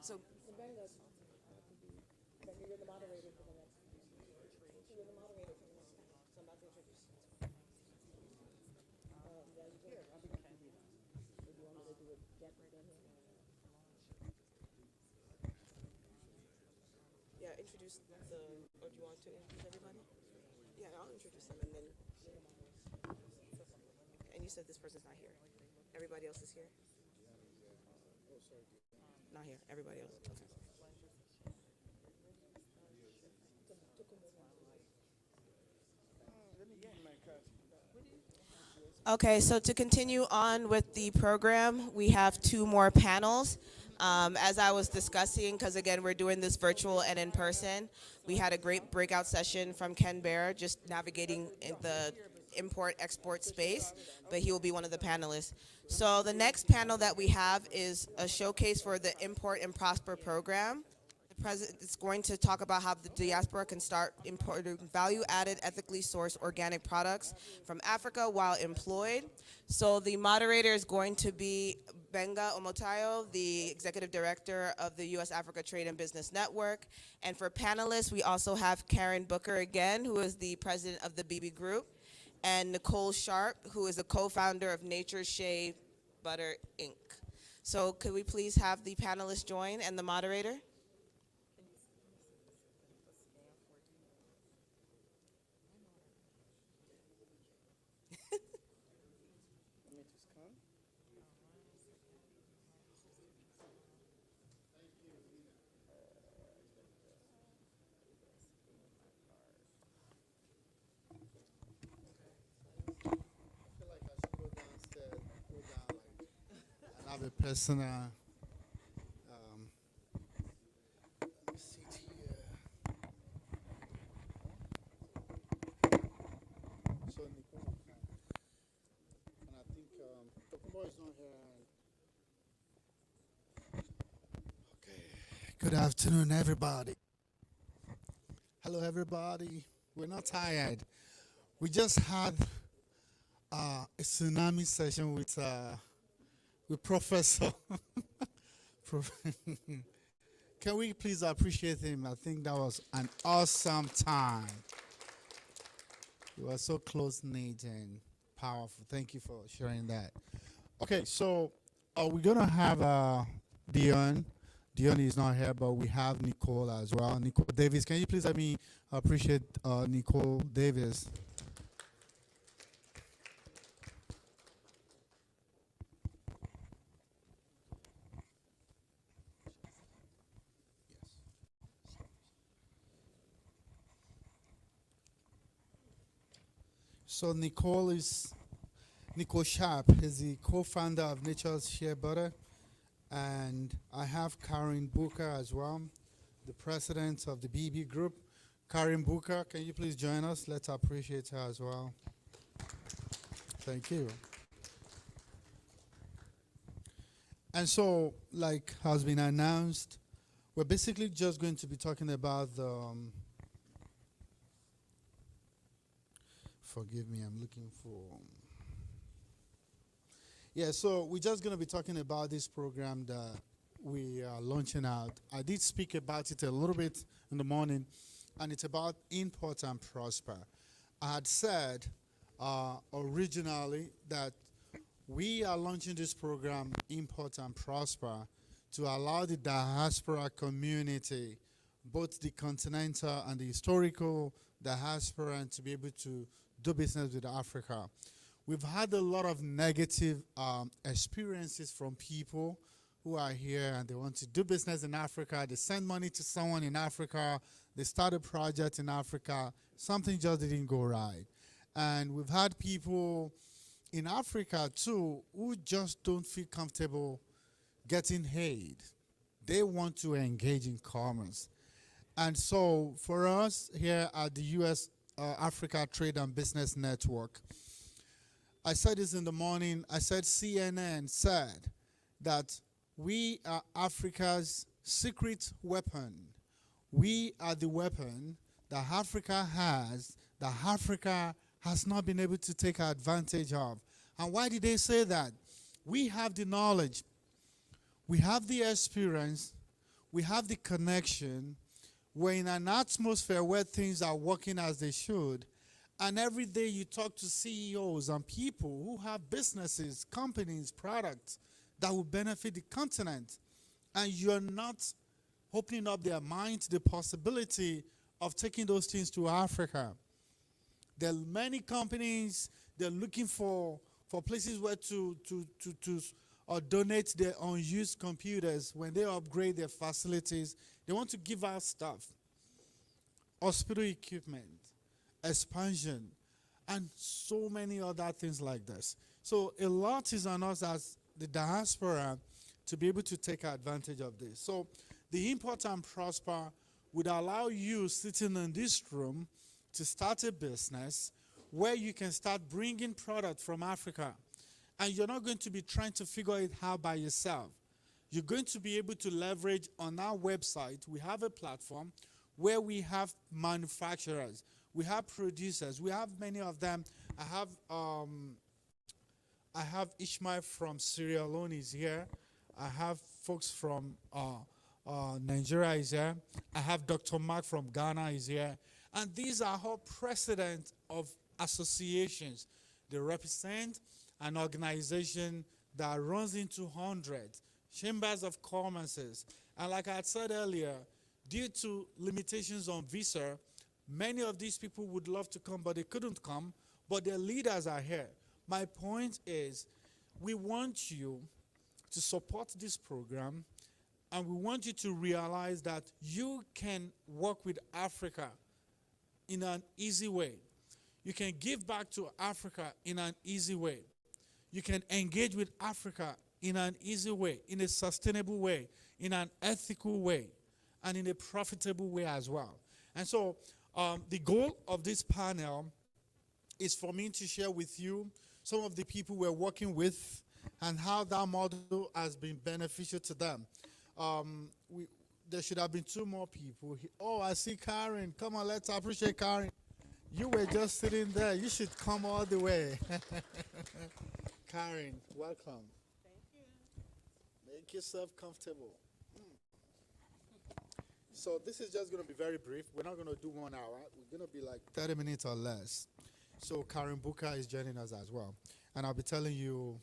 So yeah, introduce the, or do you want to introduce everybody? Yeah, I'll introduce them and then, and you said this person's not here. Everybody else is here? Not here. Everybody else. Okay. Okay, so to continue on with the program, we have two more panels. As I was discussing, because again, we're doing this virtual and in person, we had a great breakout session from Ken Bear, just navigating in the import-export space, but he will be one of the panelists. So the next panel that we have is a showcase for the Import and Prosper program. The president is going to talk about how the diaspora can start importing value-added, ethically sourced organic products from Africa while employed. So the moderator is going to be Benga Omotayo, the executive director of the USAfrica Trade and Business Network. And for panelists, we also have Karen Booker again, who is the president of the BB Group, and Nicole Sharp, who is the co-founder of Nature's Shea Butter Inc. So could we please have the panelists join and the moderator? I have a personal seat here. So Nicole, and I think Tokumbo is not here. Okay. Good afternoon, everybody. Hello, everybody. We're not tired. We just had a tsunami session with Professor. Prof- Can we please appreciate him? I think that was an awesome time. You were so close-knit and powerful. Thank you for sharing that. Okay, so we're going to have Dion. Dion is not here, but we have Nicole as well. Nicole Davis, can you please let me appreciate Nicole Davis? So Nicole Sharp is the co-founder of Nature's Shea Butter, and I have Karen Booker as well, the president of the BB Group. Karen Booker, can you please join us? Let's appreciate her as well. Thank you. And so, like has been announced, we're basically just going to be talking about the forgive me, I'm looking for. Yeah, so we're just going to be talking about this program that we are launching out. I did speak about it a little bit in the morning, and it's about Import and Prosper. I had said originally that we are launching this program, Import and Prosper, to allow the diaspora community, both the continental and the historical diaspora, to be able to do business with Africa. We've had a lot of negative experiences from people who are here and they want to do business in Africa. They send money to someone in Africa. They start a project in Africa. Something just didn't go right. And we've had people in Africa too who just don't feel comfortable getting paid. They want to engage in commerce. And so for us here at the US Africa Trade and Business Network, I said this in the morning, I said CNN said that we are Africa's secret weapon. We are the weapon that Africa has not been able to take advantage of. And why did they say that? We have the knowledge, we have the experience, we have the connection. We're in an atmosphere where things are working as they should. And every day you talk to CEOs and people who have businesses, companies, products that will benefit the continent. And you're not opening up their mind to the possibility of taking those things to Africa. There are many companies, they're looking for places where to donate their unused computers when they upgrade their facilities. They want to give out stuff, hospital equipment, expansion, and so many other things like this. So a lot is on us as the diaspora to be able to take advantage of this. So the Import and Prosper would allow you sitting in this room to start a business where you can start bringing product from Africa. And you're not going to be trying to figure it out by yourself. You're going to be able to leverage on our website. We have a platform where we have manufacturers, we have producers, we have many of them. I have Ishmael from Sierra Leone is here. I have folks from Nigeria is here. I have Dr. Mark from Ghana is here. And these are all presidents of associations. They represent an organization that runs into hundreds, chambers of commerce. And like I had said earlier, due to limitations on visa, many of these people would love to come, but they couldn't come, but their leaders are here. My point is, we want you to support this program, and we want you to realize that you can work with Africa in an easy way. You can give back to Africa in an easy way. You can engage with Africa in an easy way, in a sustainable way, in an ethical way, and in a profitable way as well. And so the goal of this panel is for me to share with you some of the people we're working with and how that model has been beneficial to them. There should have been two more people. Oh, I see Karen. Come on, let's appreciate Karen. You were just sitting there. You should come all the way. Karen, welcome. Thank you. Make yourself comfortable. So this is just going to be very brief. We're not going to do 1 hour. We're going to be like 30 minutes or less. So Karen Booker is joining us as well. And I'll be telling you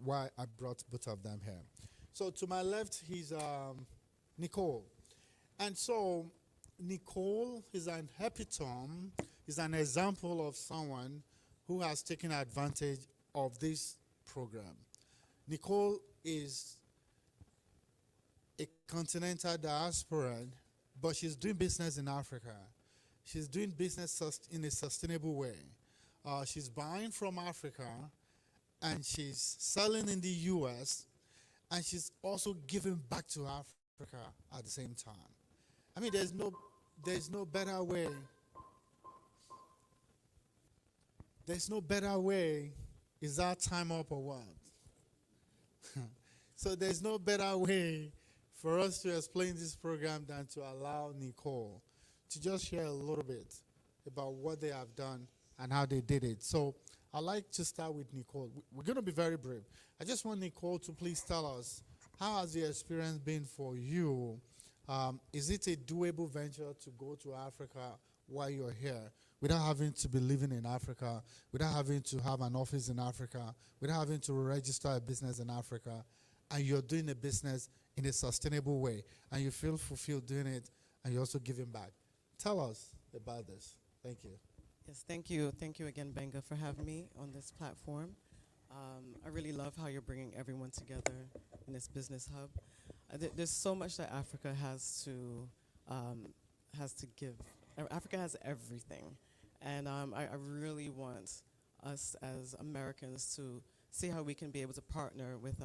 why I brought both of them here. So to my left, he's Nicole. And so Nicole is an epitome, is an example of someone who has taken advantage of this program. Nicole is a continental diasporan, but she's doing business in Africa. She's doing business in a sustainable way. She's buying from Africa, and she's selling in the US, and she's also giving back to Africa at the same time. I mean, there's no better way. There's no better way. Is that time up or what? So there's no better way for us to explain this program than to allow Nicole to just share a little bit about what they have done and how they did it. So I'd like to start with Nicole. We're going to be very brief. I just want Nicole to please tell us, how has the experience been for you? Is it a doable venture to go to Africa while you're here, without having to be living in Africa, without having to have an office in Africa, without having to register a business in Africa, and you're doing a business in a sustainable way, and you feel fulfilled doing it, and you're also giving back? Tell us about this. Thank you. Yes, thank you. Thank you again, Benga, for having me on this platform. I really love how you're bringing everyone together in this business hub. There's so much that Africa has to give. Africa has everything, and I really want us as Americans to see how we can be able to partner with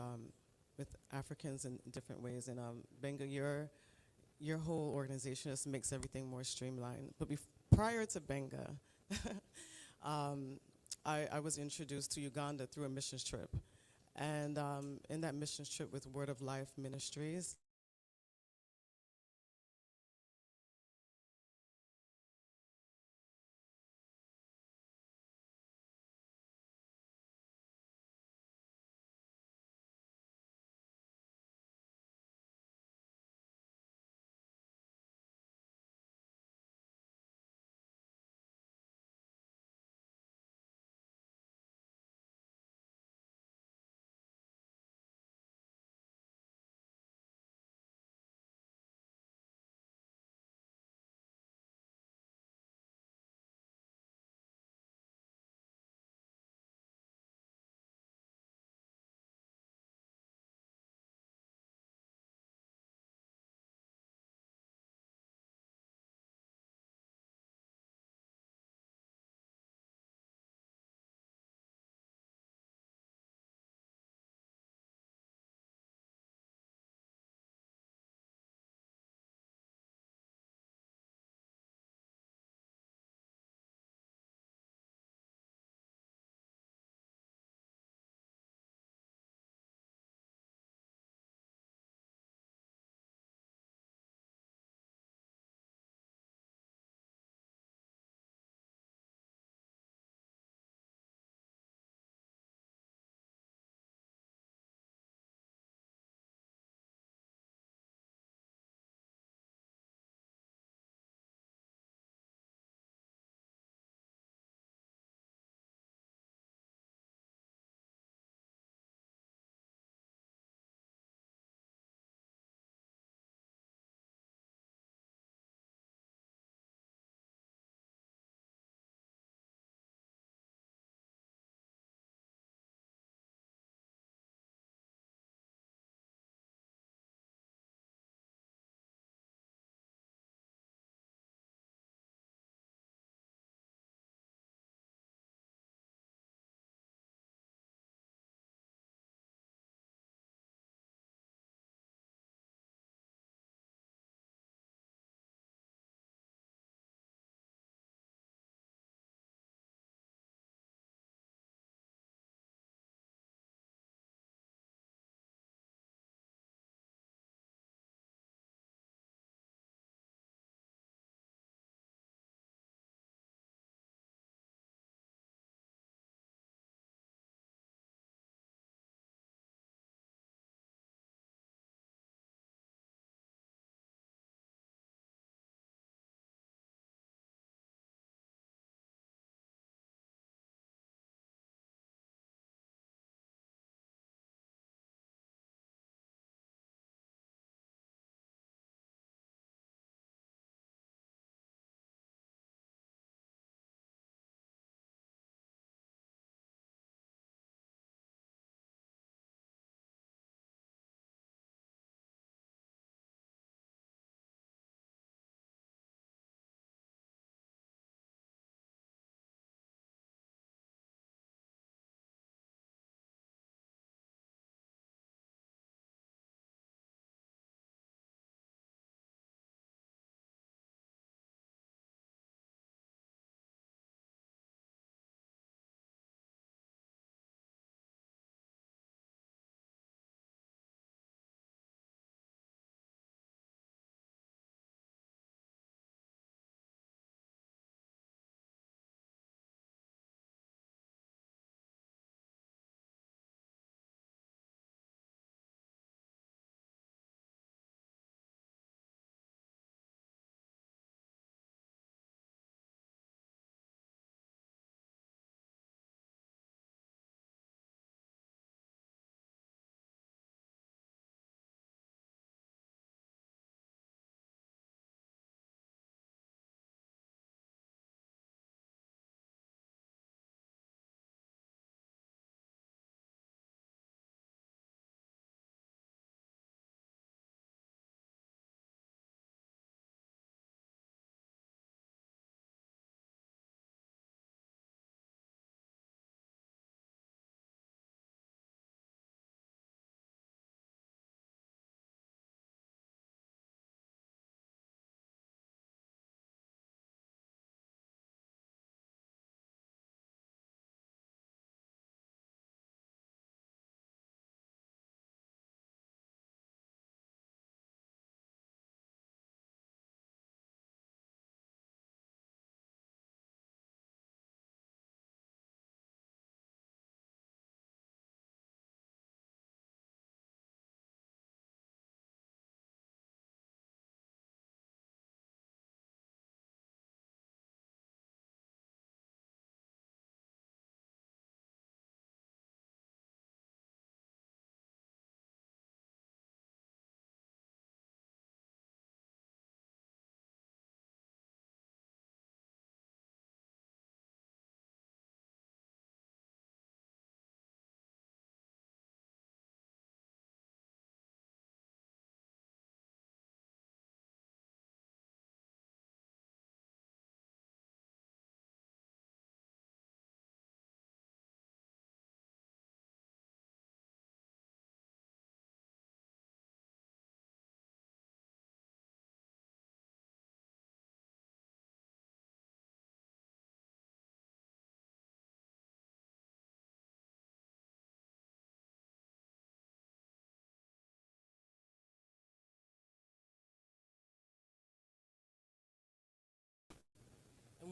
Africans in different ways. And Benga, your whole organization just makes everything more streamlined. But prior to Benga, I was introduced to Uganda through a missions trip. And in that missions trip with Word of Life Ministries,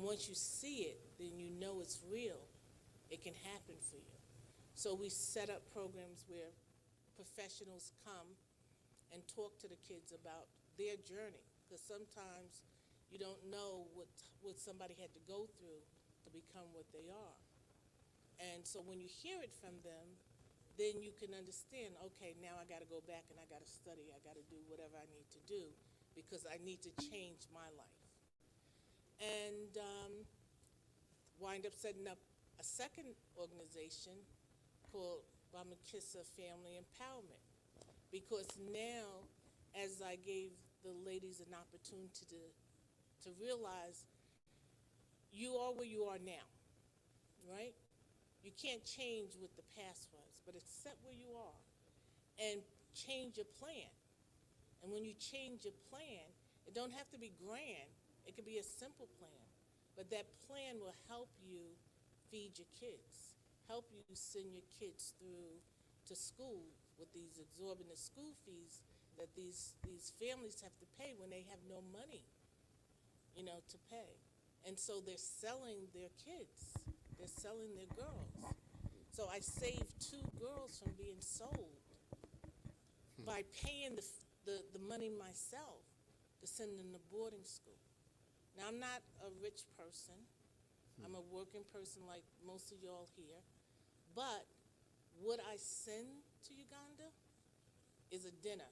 And once you see it, then you know it's real. It can happen for you. So we set up programs where professionals come and talk to the kids about their journey, because sometimes you don't know what somebody had to go through to become what they are. And so when you hear it from them, then you can understand, okay, now I got to go back and I got to study. I got to do whatever I need to do because I need to change my life. And wind up setting up a second organization called Bamakissa Family Empowerment, because now, as I gave the ladies an opportunity to realize, you are where you are now, right? You can't change what the past was, but accept where you are and change your plan. And when you change your plan, it don't have to be grand. It could be a simple plan, but that plan will help you feed your kids, help you send your kids through to school with these exorbitant school fees that these families have to pay when they have no money, to pay. And so they're selling their kids. They're selling their girls. So I saved 2 girls from being sold by paying the money myself to send them to boarding school. Now, I'm not a rich person. I'm a working person like most of y'all here. But what I send to Uganda is a dinner,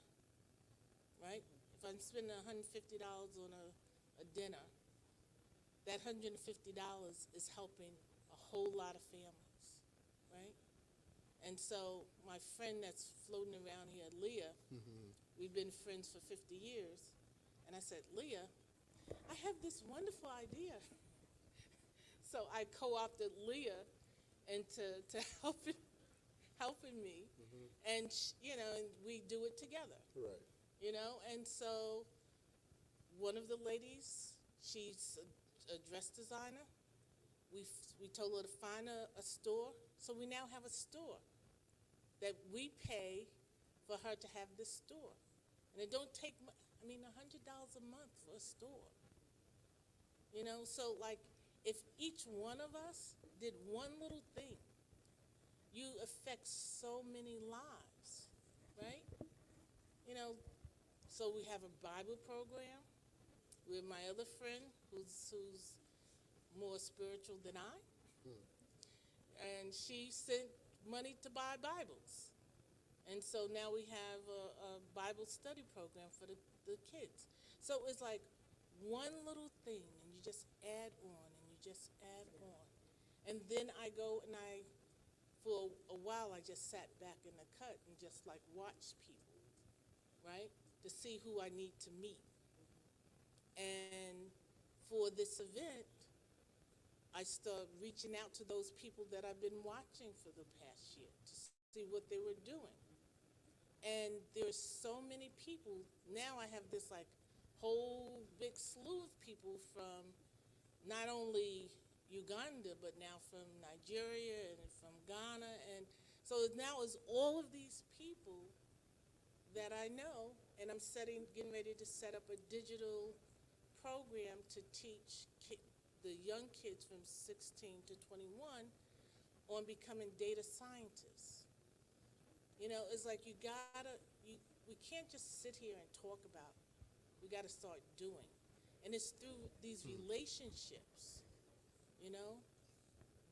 right? If I'm spending $150 on a dinner, that $150 is helping a whole lot of families, right? And so my friend that's floating around here, Leah, we've been friends for 50 years, and I said, Leah, I have this wonderful idea. So I co-opted Leah into helping me, and and we do it together. Right. And so one of the ladies, she's a dress designer. We told her to find a store, so we now have a store that we pay for her to have this store, and it don't take $100 a month for a store. So like, if each one of us did one little thing, you affect so many lives, right? So we have a Bible program with my other friend who's more spiritual than I, and she sent money to buy Bibles. And so now we have a Bible study program for the kids. So it's like one little thing, and you just add on, and you just add on. And then I go and for a while, I just sat back in the cut and just like watched people, right, to see who I need to meet. And for this event, I start reaching out to those people that I've been watching for the past year to see what they were doing. And there's so many people. Now I have this like whole big slew of people from not only Uganda, but now from Nigeria and from Ghana. And so now it's all of these people that I know, and I'm getting ready to set up a digital program to teach the young kids from 16 to 21 on becoming data scientists. It's like we can't just sit here and talk about it. We got to start doing. And it's through these relationships,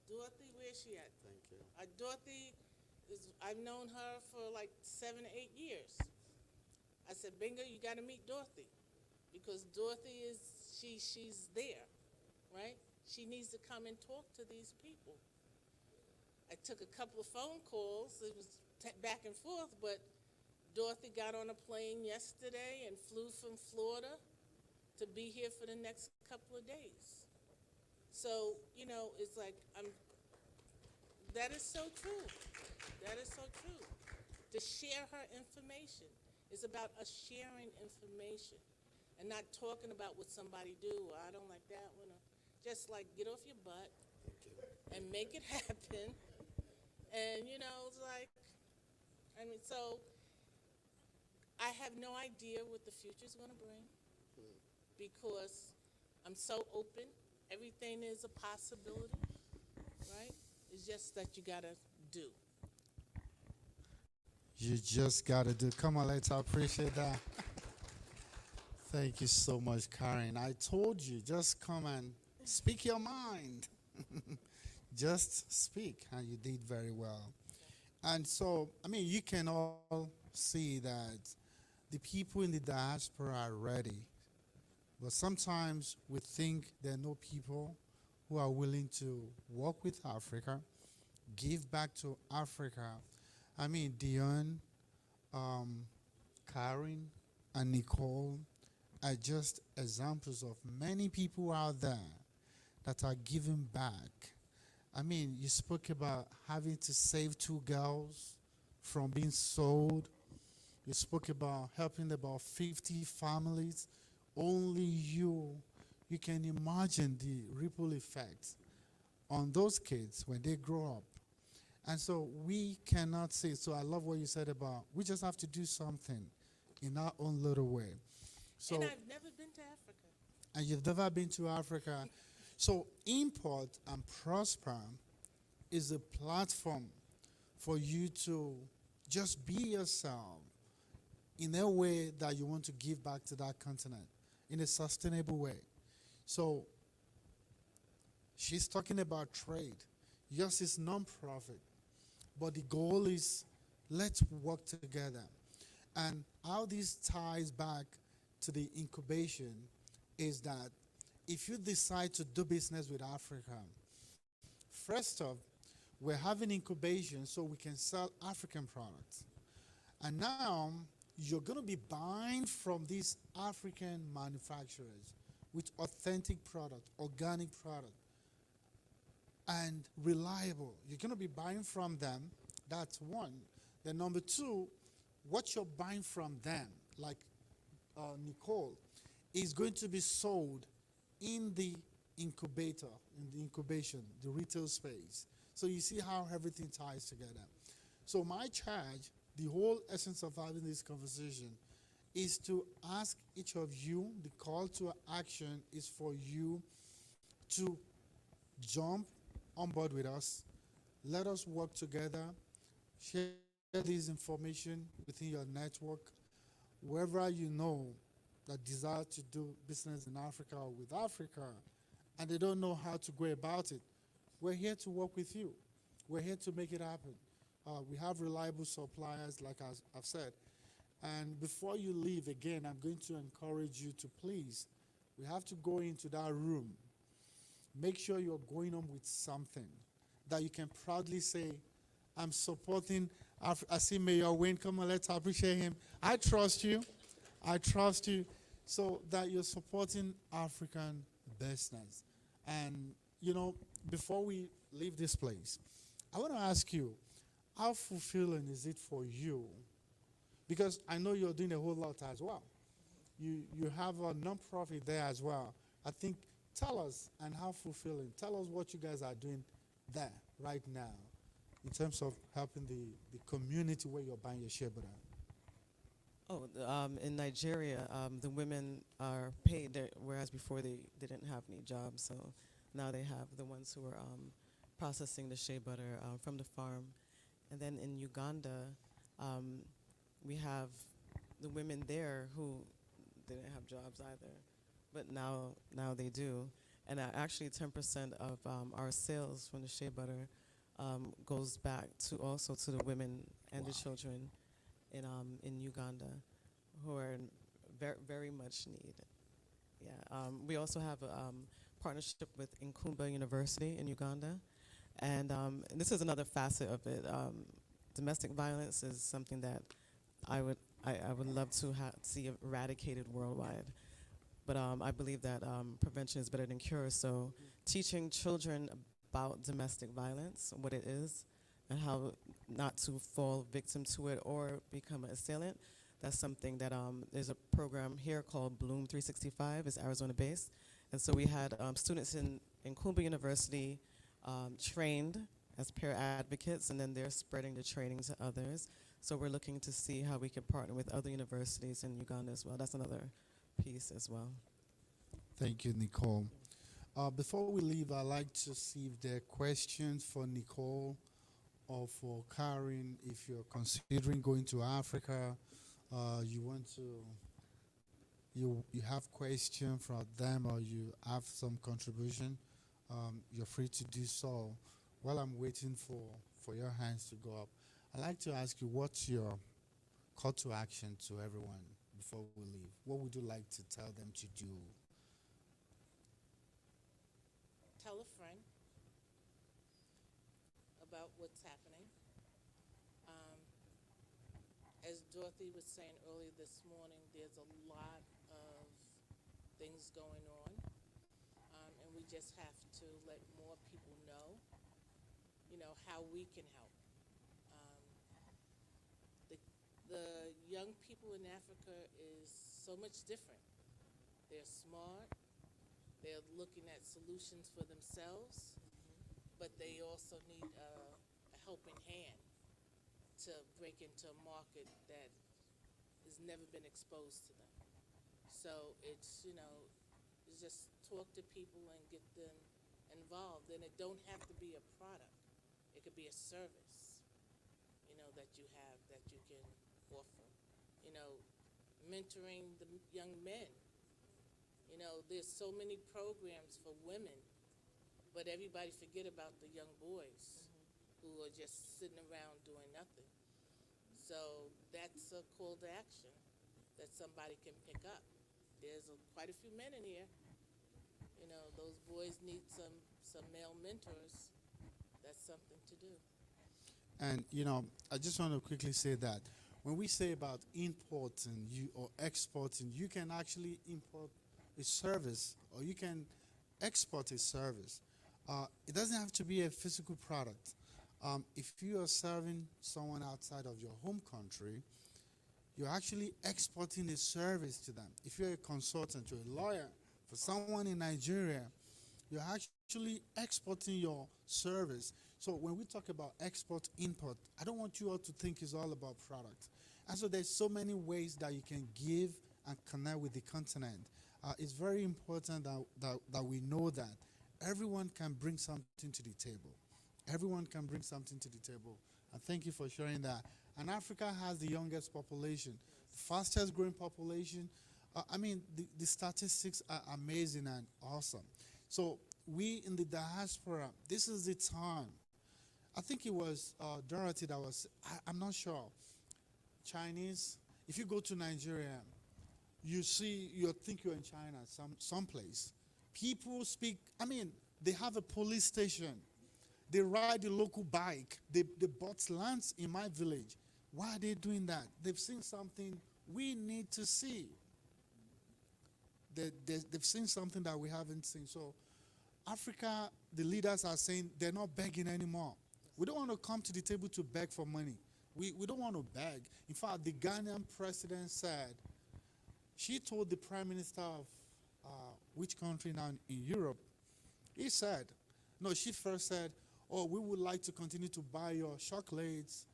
Dorothy, where's she at? Thank you. Dorothy, I've known her for like 7 or 8 years. I said, Bingo, you got to meet Dorothy, because Dorothy she's there, right? She needs to come and talk to these people. I took a couple of phone calls. It was back and forth, but Dorothy got on a plane yesterday and flew from Florida to be here for the next couple of days. So, it's like that is so true. That is so true. To share her information. It's about us sharing information and not talking about what somebody do. I don't like that one. Just like get off your butt and make it happen. And, it's like, so I have no idea what the future is going to bring, because I'm so open Everything is a possibility, right? It's just that you gotta do. You just gotta do. Come on, let's appreciate that. Thank you so much, Karen. I told you, just come and speak your mind. Just speak, and you did very well. And so, I mean, you can all see that the people in the diaspora are ready. But sometimes we think there are no people who are willing to work with Africa, give back to Africa. I mean, Dion, um, Karen, and Nicole are just examples of many people out there that are giving back. I mean, you spoke about having to save two girls from being sold. You spoke about helping about 50 families. Only you can imagine the ripple effect on those kids when they grow up. And so we cannot say, so I love what you said about we just have to do something in our own little way. So, And I've never been to Africa. and you've never been to Africa. So Import and Prosper is a platform for you to just be yourself in a way that you want to give back to that continent in a sustainable way. So she's talking about trade. Yours is non-profit, but the goal is let's work together. And how this ties back to the incubation is that if you decide to do business with Africa, first off, we're having incubation so we can sell African products. And now you're going to be buying from these African manufacturers with authentic product, organic product, and reliable. You're going to be buying from them. That's one. Then number two, what you're buying from them, like Nicole, is going to be sold in the incubator, in the incubation, the retail space. So you see how everything ties together. So my charge, the whole essence of having this conversation, is to ask each of you, the call to action is for you to jump on board with us. Let us work together. Share this information within your network. Wherever you know that desire to do business in Africa or with Africa, and they don't know how to go about it, we're here to work with you. We're here to make it happen. We have reliable suppliers, like I've said. And before you leave, again, I'm going to encourage you to please, we have to go into that room. Make sure you're going on with something that you can proudly say, I'm supporting. I see Mayor Wayne. Come on, let's appreciate him. I trust you. I trust you. So that you're supporting African business. And, you know, before we leave this place, I want to ask you, how fulfilling is it for you? Because I know you're doing a whole lot as well. You have a non-profit there as well. I think, tell us, and how fulfilling. Tell us what you guys are doing there right now in terms of helping the community where you're buying your shea butter. In Nigeria, the women are paid, whereas before they didn't have any jobs. So now they have the ones who are processing the shea butter from the farm. And then in Uganda, we have the women there who didn't have jobs either, but now they do. And actually 10% of our sales from the shea butter goes back to also to the women and the children in Uganda who are in very much need. Yeah, we also have a partnership with Nkumba University in Uganda. And this is another facet of it. Domestic violence is something that I would love to see eradicated worldwide. But I believe that prevention is better than cure. So teaching children about domestic violence, what it is, and how not to fall victim to it or become an assailant, that's something that there's a program here called Bloom 365. It's Arizona-based. And so we had students in Nkumba University trained as peer advocates, and then they're spreading the training to others. So we're looking to see how we can partner with other universities in Uganda as well. That's another piece as well. Thank you, Nicole. Before we leave, I'd like to see if there are questions for Nicole or for Karen. If you're considering going to Africa, you want to, you have question from them or you have some contribution, you're free to do so. While I'm waiting for your hands to go up, I'd like to ask you, what's your call to action to everyone before we leave? What would you like to tell them to do? Tell a friend about what's happening. As Dorothy was saying earlier this morning, there's a lot of things going on, and we just have to let more people know, how we can help. The young people in Africa is so much different. They're smart. They're looking at solutions for themselves, but they also need a helping hand to break into a market that has never been exposed to them. So it's just talk to people and get them involved. And it don't have to be a product. It could be a service, that you have that you can offer. Mentoring the young men. There's so many programs for women, but everybody forget about the young boys who are just sitting around doing nothing. So that's a call to action that somebody can pick up. There's quite a few men in here. Those boys need some male mentors. That's something to do. And I just want to quickly say that when we say about importing or exporting, you can actually import a service or you can export a service. It doesn't have to be a physical product. If you are serving someone outside of your home country, you're actually exporting a service to them. If you're a consultant, you're a lawyer for someone in Nigeria, you're actually exporting your service. So when we talk about export, import, I don't want you all to think it's all about product. And so there's so many ways that you can give and connect with the continent. It's very important that we know that everyone can bring something to the table. Everyone can bring something to the table. And thank you for sharing that. And Africa has the youngest population, the fastest growing population. The statistics are amazing and awesome. So we in the diaspora, this is the time. I think it was Dorothy that was, I'm not sure, Chinese. If you go to Nigeria, you think you're in China, someplace. People speak, they have a police station. They ride a local bike. They bought lands in my village. Why are they doing that? They've seen something we need to see. They've seen something that we haven't seen. So Africa, the leaders are saying they're not begging anymore. We don't want to come to the table to beg for money. We don't want to beg. In fact, the Ghanaian president said, she told the prime minister of which country now in Europe, she first said, we would like to continue to buy your chocolates,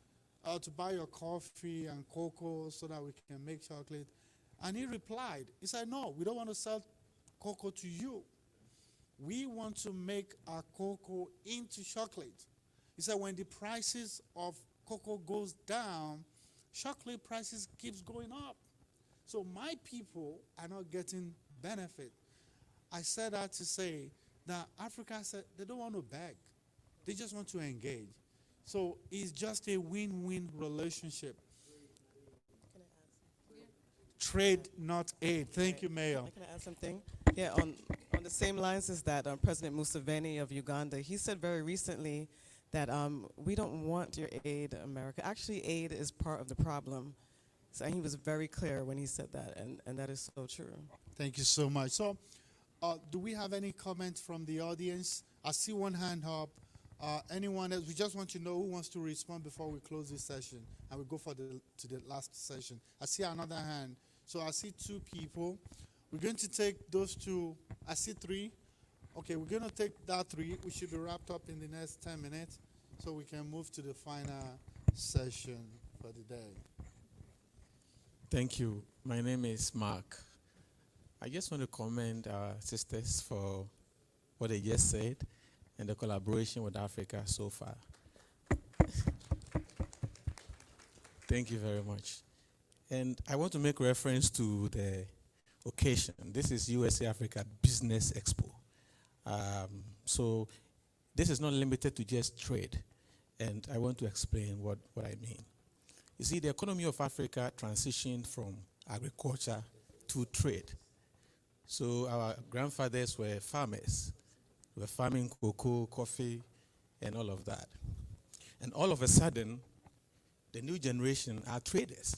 to buy your coffee and cocoa so that we can make chocolate. And he replied, he said, no, we don't want to sell cocoa to you. We want to make our cocoa into chocolate. He said, when the prices of cocoa goes down, chocolate prices keeps going up. So my people are not getting benefit. I said that to say that Africa said they don't want to beg. They just want to engage. So it's just a win-win relationship. Trade, not aid. Thank you, Mayor. Can I add something? Yeah, on the same lines as that, President Museveni of Uganda, he said very recently that we don't want your aid, America. Actually, aid is part of the problem. So, and he was very clear when he said that, and that is so true. Thank you so much. So, do we have any comments from the audience? I see one hand up. Anyone else? We just want to know who wants to respond before we close this session, and we go to the last session. I see another hand. So I see two people. We're going to take those two. I see three. Okay, we're going to take that three. We should be wrapped up in the next 10 minutes, so we can move to the final session for the day. Thank you. My name is Mark. I just want to commend our sisters for what they just said and the collaboration with Africa so far. Thank you very much. And I want to make reference to the occasion. This is USAfrica Business Expo. So this is not limited to just trade. And I want to explain what I mean. You see, the economy of Africa transitioned from agriculture to trade. So our grandfathers were farmers. They were farming cocoa, coffee, and all of that. And all of a sudden, the new generation are traders.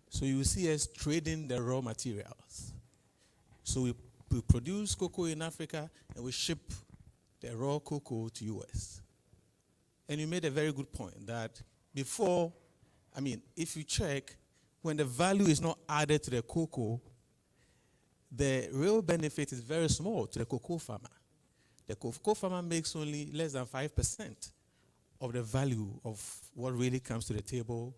So you see us trading the raw materials. So we produce cocoa in Africa and we ship the raw cocoa to US. And you made a very good point that before, if you check, when the value is not added to the cocoa, the real benefit is very small to the cocoa farmer. The cocoa farmer makes only less than 5% of the value of what really comes to the table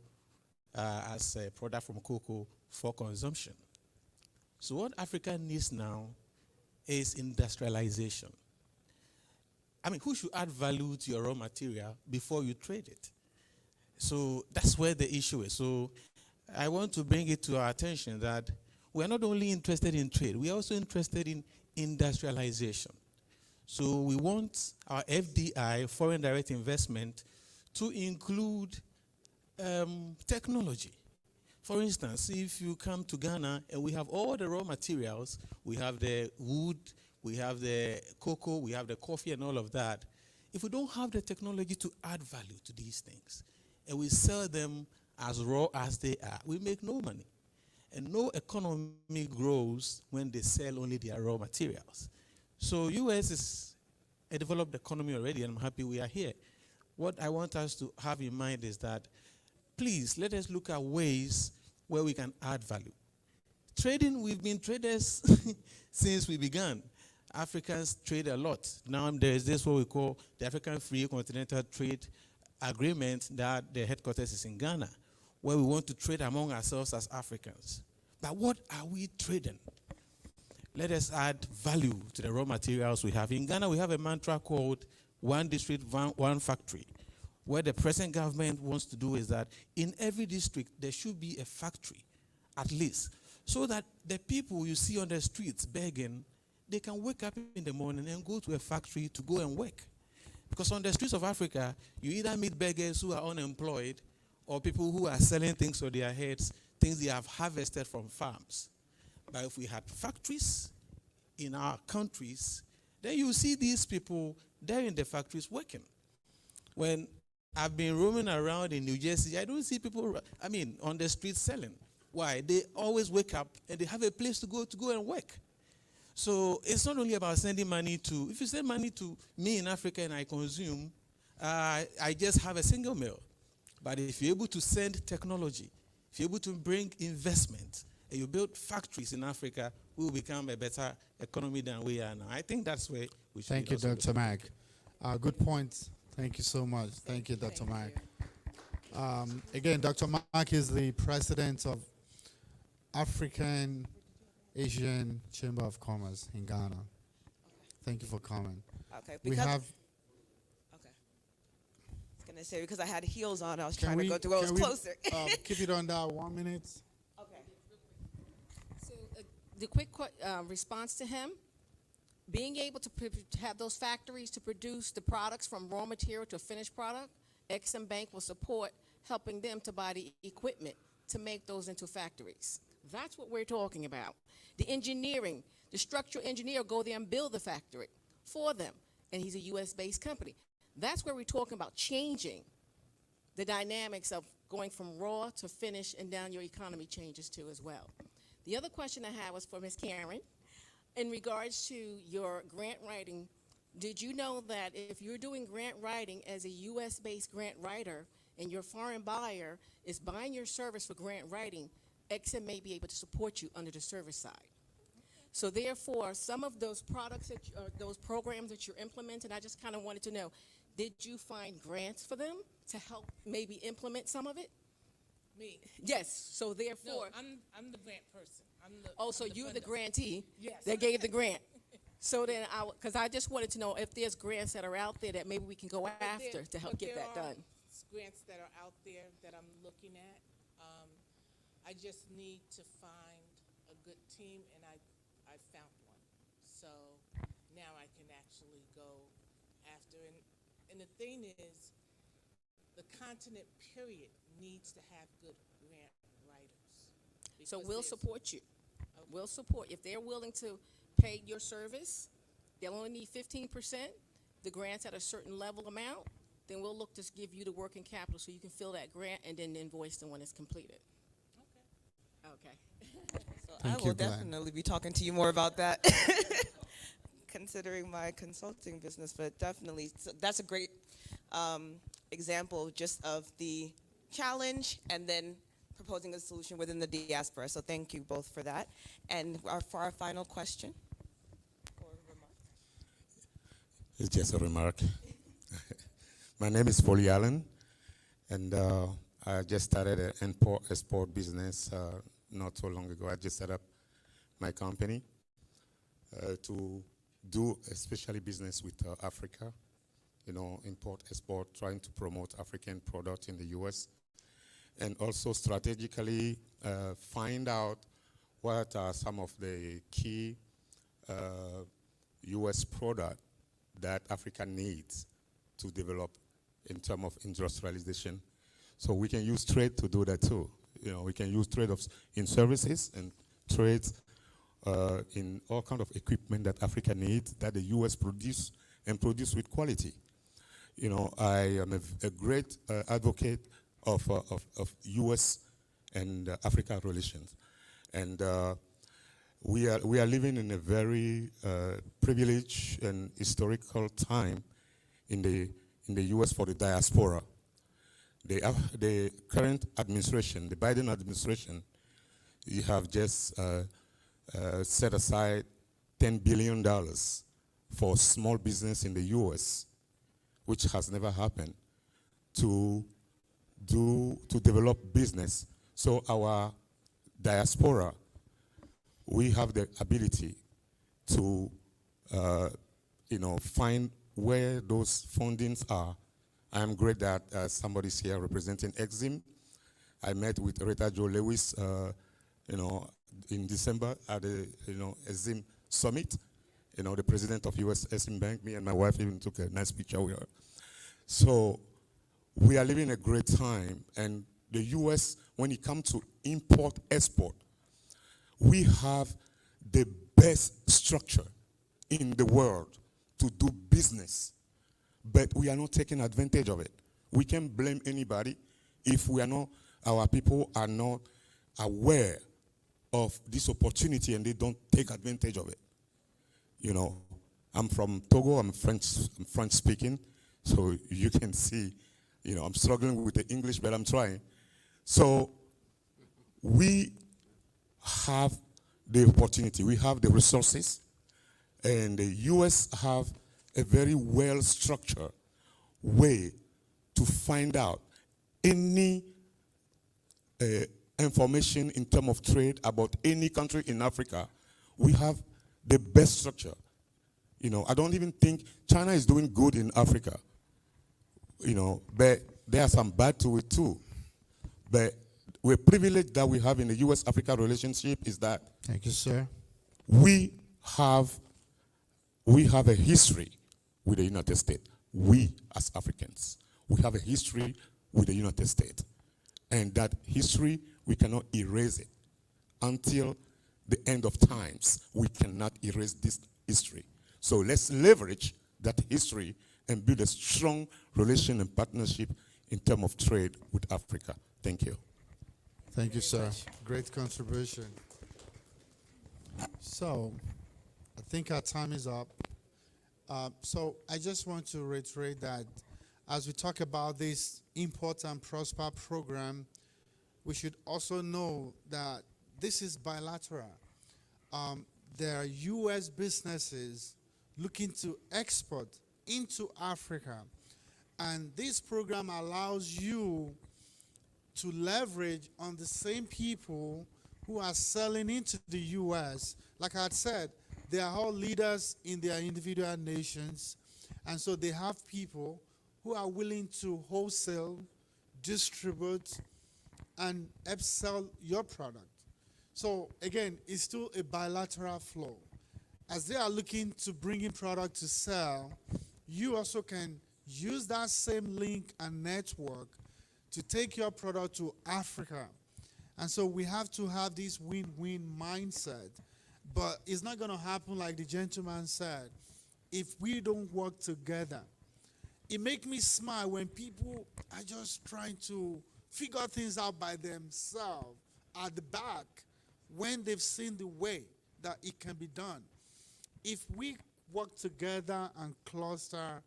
as a product from cocoa for consumption. So what Africa needs now is industrialization. Who should add value to your raw material before you trade it? So that's where the issue is. So I want to bring it to our attention that we are not only interested in trade, we are also interested in industrialization. So we want our FDI, foreign direct investment, to include technology. For instance, if you come to Ghana and we have all the raw materials, we have the wood, we have the cocoa, we have the coffee and all of that. If we don't have the technology to add value to these things, and we sell them as raw as they are, we make no money. And no economy grows when they sell only their raw materials. So US is a developed economy already, and I'm happy we are here. What I want us to have in mind is that, please, let us look at ways where we can add value. Trading, we've been traders since we began. Africans trade a lot. Now there is this what we call the African Free Continental Trade Agreement that the headquarters is in Ghana, where we want to trade among ourselves as Africans. But what are we trading? Let us add value to the raw materials we have. In Ghana, we have a mantra called one district, one factory. What the present government wants to do is that in every district, there should be a factory, at least, so that the people you see on the streets begging, they can wake up in the morning and go to a factory to go and work. Because on the streets of Africa, you either meet beggars who are unemployed or people who are selling things on their heads, things they have harvested from farms. But if we had factories in our countries, then you see these people there in the factories working. When I've been roaming around in New Jersey, I don't see people, on the streets selling. Why? They always wake up and they have a place to go and work. So it's not only about sending money to, if you send money to me in Africa and I consume, I just have a single meal. But if you're able to send technology, if you're able to bring investment, and you build factories in Africa, we will become a better economy than we are now. I think that's where we should. Thank you, Dr. Mack. Good point. Thank you so much. Thank you, Dr. Mack. Again, Dr. Mack is the president of African Asian Chamber of Commerce in Ghana. Thank you for coming. Okay. We have. Okay. I was gonna say because I had heels on, I was trying to go to where I was closer. Keep it on that 1 minute. Okay. So the quick response to him, being able to have those factories to produce the products from raw material to finished product, Exim Bank will support helping them to buy the equipment to make those into factories. That's what we're talking about. The engineering, the structural engineer go there and build the factory for them, and he's a US-based company. That's where we're talking about changing the dynamics of going from raw to finish, and down your economy changes too as well. The other question I had was for Ms. Karen. In regards to your grant writing, did you know that if you're doing grant writing as a US-based grant writer and your foreign buyer is buying your service for grant writing, Exim may be able to support you under the service side. So therefore, some of those products, those programs that you're implementing, I just kind of wanted to know, did you find grants for them to help maybe implement some of it? Me? Yes, so therefore. No, I'm the grant person. So you're the grantee Yes. that gave the grant. So then, because I just wanted to know if there's grants that are out there that maybe we can go after to help get that done. Grants that are out there that I'm looking at. I just need to find a good team, and I found one. So now I can actually go after. And the thing is, the continent period needs to have good grant writers. So because we'll there's- support you. Okay. We'll support, if they're willing to pay your service, they'll only need 15%, the grant's at a certain level amount, then we'll look to give you the working capital so you can fill that grant and then invoice them when it's completed. Okay. So I Thank will you, Glenn. definitely be talking to you more about that, considering my consulting business. But definitely, so that's a great example just of the challenge and then proposing a solution within the diaspora. So thank you both for that. And for our final question. Or remark. It's just a remark. My name is Foley Allen, and I just started an import-export business not so long ago. I just set up my company to do especially business with Africa, import-export, trying to promote African products in the U.S., and also strategically find out what are some of the key U.S. products that Africa needs to develop in terms of industrialization. So we can use trade to do that too. We can use trade in services and trade in all kinds of equipment that Africa needs that the U.S. produce and produce with quality. I am a great advocate of U.S. and Africa relations, and we are living in a very privileged and historical time in the U.S. for the diaspora. The current administration, the Biden administration, you have just set aside $10 billion for small business in the U.S., which has never happened, to develop business. So our diaspora, we have the ability to find where those fundings are. I am great that somebody's here representing Exim. I met with Rita Joe Lewis, in December at the Exim Summit. The president of US Exim Bank, me and my wife even took a nice picture with her. So we are living a great time, and the US, when it comes to import-export, we have the best structure in the world to do business, but we are not taking advantage of it. We can't blame anybody if our people are not aware of this opportunity and they don't take advantage of it. I'm from Togo, I'm French speaking, so you can see, I'm struggling with the English, but I'm trying. So we have the opportunity, we have the resources, and the US have a very well-structured way to find out any information in terms of trade about any country in Africa. We have the best structure. I don't even think China is doing good in Africa. But there are some bad to it too. But we're privileged that we have in the US-Africa relationship is that Thank you, sir. we have a history with the United States. We as Africans, we have a history with the United States. And that history, we cannot erase it. Until the end of times, we cannot erase this history. So let's leverage that history and build a strong relation and partnership in terms of trade with Africa. Thank you. Thank you, sir. Great contribution. So, I think our time is up. So, I just want to reiterate that as we talk about this Import and Prosper program, we should also know that this is bilateral. There are U.S. businesses looking to export into Africa, and this program allows you to leverage on the same people who are selling into the U.S. Like I had said, They are all leaders in their individual nations. And so they have people who are willing to wholesale, distribute, and upsell your product. So again, it's still a bilateral flow. As they are looking to bring in product to sell, you also can use that same link and network to take your product to Africa. And so we have to have this win-win mindset. But it's not going to happen like the gentleman said if we don't work together. It makes me smile when people are just trying to figure things out by themselves at the back when they've seen the way that it can be done. If we work together and cluster,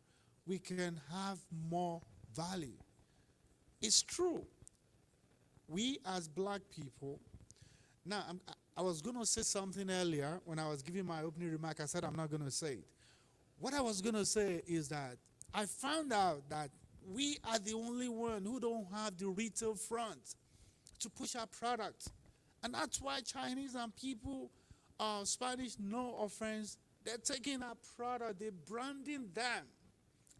we can have more value. It's true. We as black people, now I was going to say something earlier when I was giving my opening remark. I said I'm not going to say it. What I was going to say is that I found out that we are the only one who don't have the retail front to push our product. And that's why Chinese and people, Spanish, no offense, they're taking our product, they're branding them,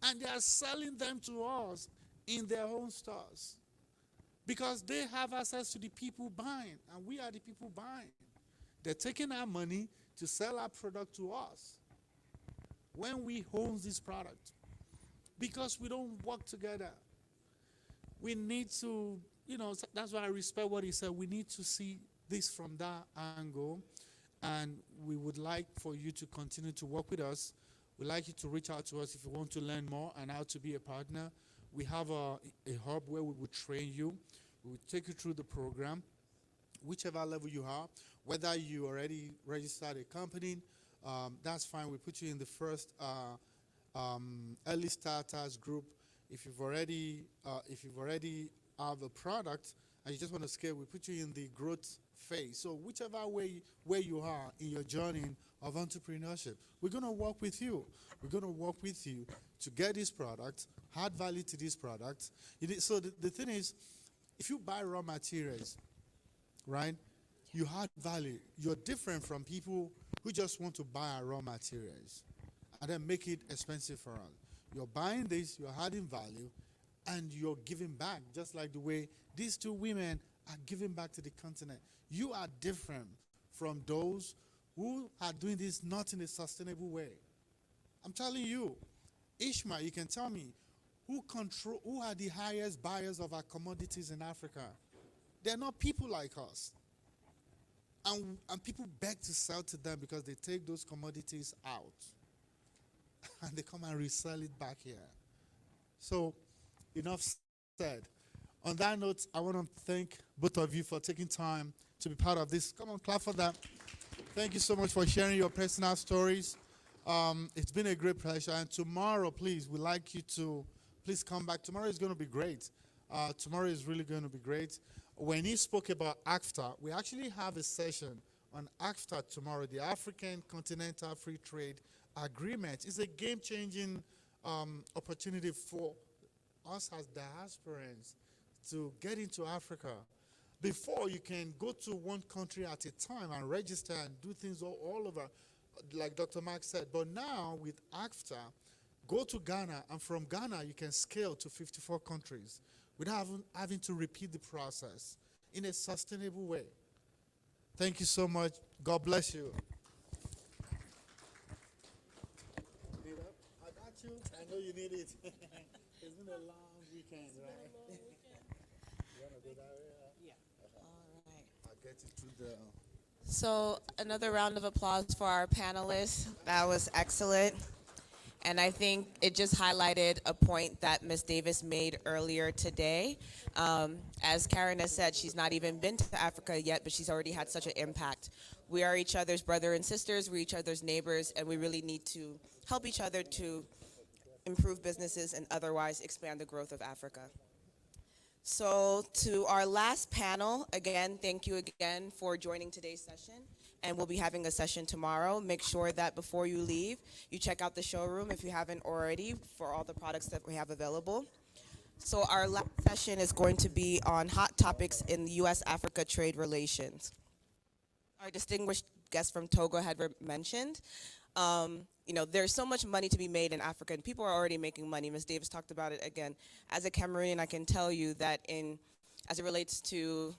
and they are selling them to us in their own stores. Because they have access to the people buying, and we are the people buying. They're taking our money to sell our product to us when we own this product. Because we don't work together. We need to, that's why I respect what he said. We need to see this from that angle, and we would like for you to continue to work with us. We'd like you to reach out to us if you want to learn more and how to be a partner. We have a hub where we will train you. We will take you through the program, whichever level you are. Whether you already registered a company, that's fine. We put you in the first early starters group. If you've already have a product and you just want to scale, we put you in the growth phase. So whichever way where you are in your journey of entrepreneurship, we're going to work with you. We're going to work with you to get this product, add value to this product. So the thing is, if you buy raw materials, right, you add value. You're different from people who just want to buy our raw materials and then make it expensive for us. You're buying this, you're adding value, and you're giving back, just like the way these two women are giving back to the continent. You are different from those who are doing this not in a sustainable way. I'm telling you, Ishmael, you can tell me, who are the highest buyers of our commodities in Africa? They're not people like us. And people beg to sell to them because they take those commodities out and they come and resell it back here. So, enough said. On that note, I want to thank both of you for taking time to be part of this. Come on, clap for that. Thank you so much for sharing your personal stories. It's been a great pleasure. And tomorrow, please, we'd like you to please come back. Tomorrow is going to be great. Tomorrow is really going to be great. When he spoke about ACFTA, we actually have a session on ACFTA tomorrow, the African Continental Free Trade Agreement. It's a game-changing opportunity for us as diasporans to get into Africa. Before, you can go to one country at a time and register and do things all over, like Dr. Mark said. But now, with ACFTA, go to Ghana, and from Ghana, you can scale to 54 countries without having to repeat the process in a sustainable way. Thank you so much. God bless you. I got you. I know you need it. It's been a long weekend, right? You want to go that way? Yeah. All right. I'll get you to the... So another round of applause for our panelists. That was excellent. And I think it just highlighted a point that Ms. Davis made earlier today. As Karen has said, she's not even been to Africa yet, but she's already had such an impact. We are each other's brother and sisters, we're each other's neighbors, and we really need to help each other to improve businesses and otherwise expand the growth of Africa. So to our last panel, again, thank you again for joining today's session. And we'll be having a session tomorrow. Make sure that before you leave, you check out the showroom if you haven't already for all the products that we have available. So our last session is going to be on hot topics in the US-Africa trade relations. Our distinguished guest from Togo had mentioned. There's so much money to be made in Africa, and people are already making money. Ms. Davis talked about it again. As a Cameroonian, I can tell you that as it relates to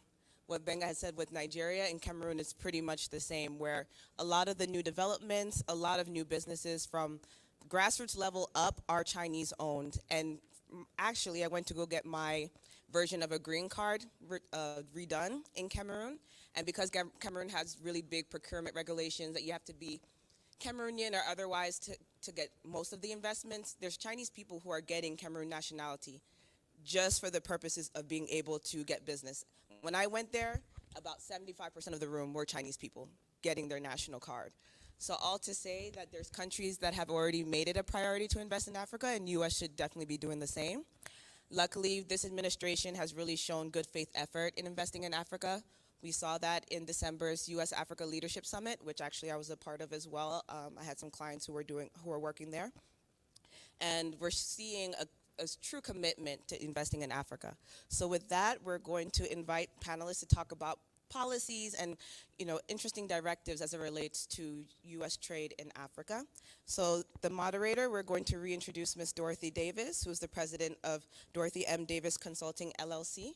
what Benga has said with Nigeria, and Cameroon is pretty much the same, where a lot of the new developments, a lot of new businesses from grassroots level up are Chinese owned. And actually, I went to go get my version of a green card redone in Cameroon. And because Cameroon has really big procurement regulations that you have to be Cameroonian or otherwise to get most of the investments, there's Chinese people who are getting Cameroon nationality just for the purposes of being able to get business. When I went there, about 75% of the room were Chinese people getting their national card. So all to say that there's countries that have already made it a priority to invest in Africa, and U.S. should definitely be doing the same. Luckily, this administration has really shown good faith effort in investing in Africa. We saw that in December's USAfrica Leadership Summit, which actually I was a part of as well. I had some clients who were working there. And we're seeing a true commitment to investing in Africa. So with that, we're going to invite panelists to talk about policies and interesting directives as it relates to U.S. trade in Africa. So the moderator, we're going to reintroduce Ms. Dorothy Davis, who's the president of Dorothy M. Davis Consulting, LLC.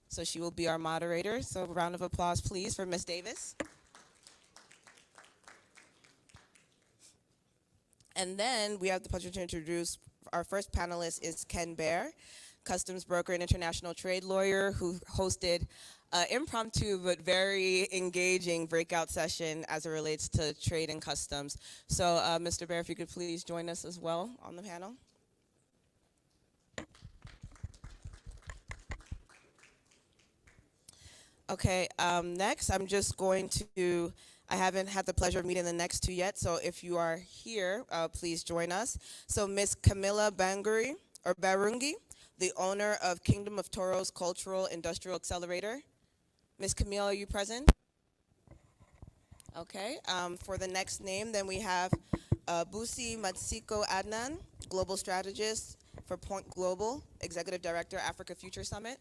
So she will be our moderator. So a round of applause, please, for Ms. Davis. And then we have the pleasure to introduce our first panelist is Ken Baer, customs broker and international trade lawyer who hosted an impromptu but very engaging breakout session as it relates to trade and customs. So Mr. Baer, if you could please join us as well on the panel. Okay, next I'm just going to, I haven't had the pleasure of meeting the next two yet, so if you are here, please join us. So Ms. Camilla Barungi, the owner of Kingdom of Toros Cultural Industrial Accelerator. Ms. Camille, are you present? Okay, for the next name, then we have Busi Matsiko Adnan, Global Strategist for Point Global, Executive Director, Africa Future Summit.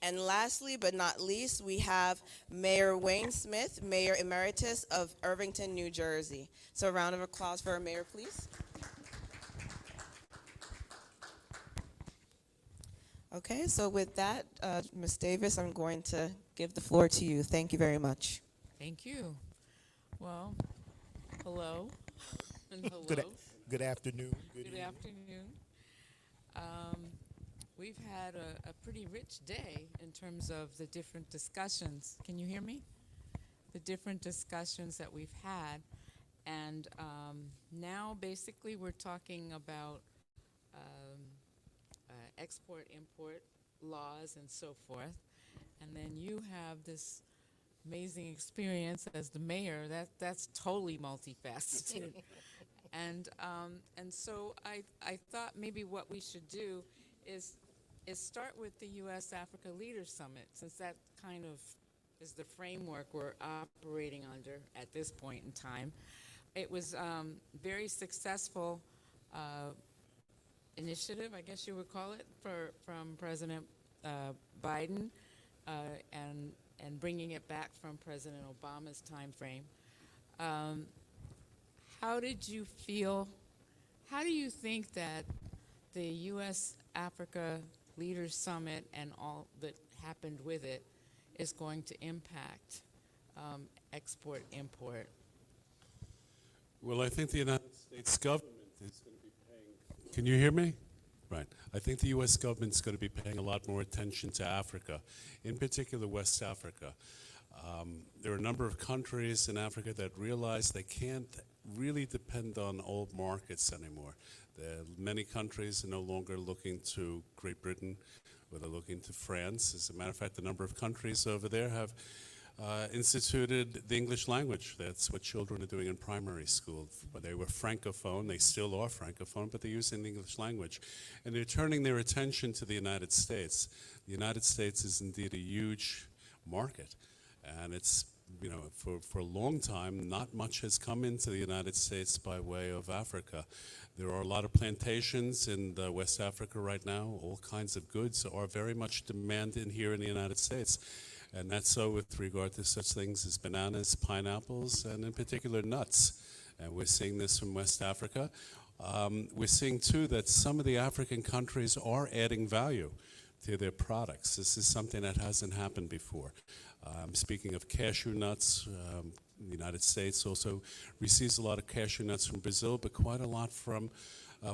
And lastly, but not least, we have Mayor Wayne Smith, Mayor Emeritus of Irvington, New Jersey. So a round of applause for our mayor, please. Okay, so with that, Ms. Davis, I'm going to give the floor to you. Thank you very much. Thank you. Well, hello. And hello. Good afternoon. Good afternoon. We've had a pretty rich day in terms of the different discussions. Can you hear me? The different discussions that we've had. And now basically we're talking about export-import laws and so forth. And then you have this amazing experience as the mayor. That's totally multifaceted. And so I thought maybe what we should do is start with the USAfrica Leaders Summit, since that kind of is the framework we're operating under at this point in time. It was very successful initiative, I guess you would call it, from President Biden and bringing it back from President Obama's time frame. How did you feel? How do you think that the U.S.-Africa Leaders Summit and all that happened with it is going to impact export-import? Well, I think the United States government is going to be paying. Can you hear me? Right. I think the U.S. government is going to be paying a lot more attention to Africa, in particular West Africa. There are a number of countries in Africa that realize they can't really depend on old markets anymore. Many countries are no longer looking to Great Britain, or they're looking to France. As a matter of fact, a number of countries over there have instituted the English language. That's what children are doing in primary school. They were Francophone, they still are Francophone, but they're using the English language. And they're turning their attention to the United States. The United States is indeed a huge market. And it's, for a long time, not much has come into the United States by way of Africa. There are a lot of plantations in West Africa right now. All kinds of goods are very much demanded here in the United States. And that's so with regard to such things as bananas, pineapples, and in particular nuts. And we're seeing this from West Africa. We're seeing too that some of the African countries are adding value to their products. This is something that hasn't happened before. Speaking of cashew nuts, the United States also receives a lot of cashew nuts from Brazil, but quite a lot from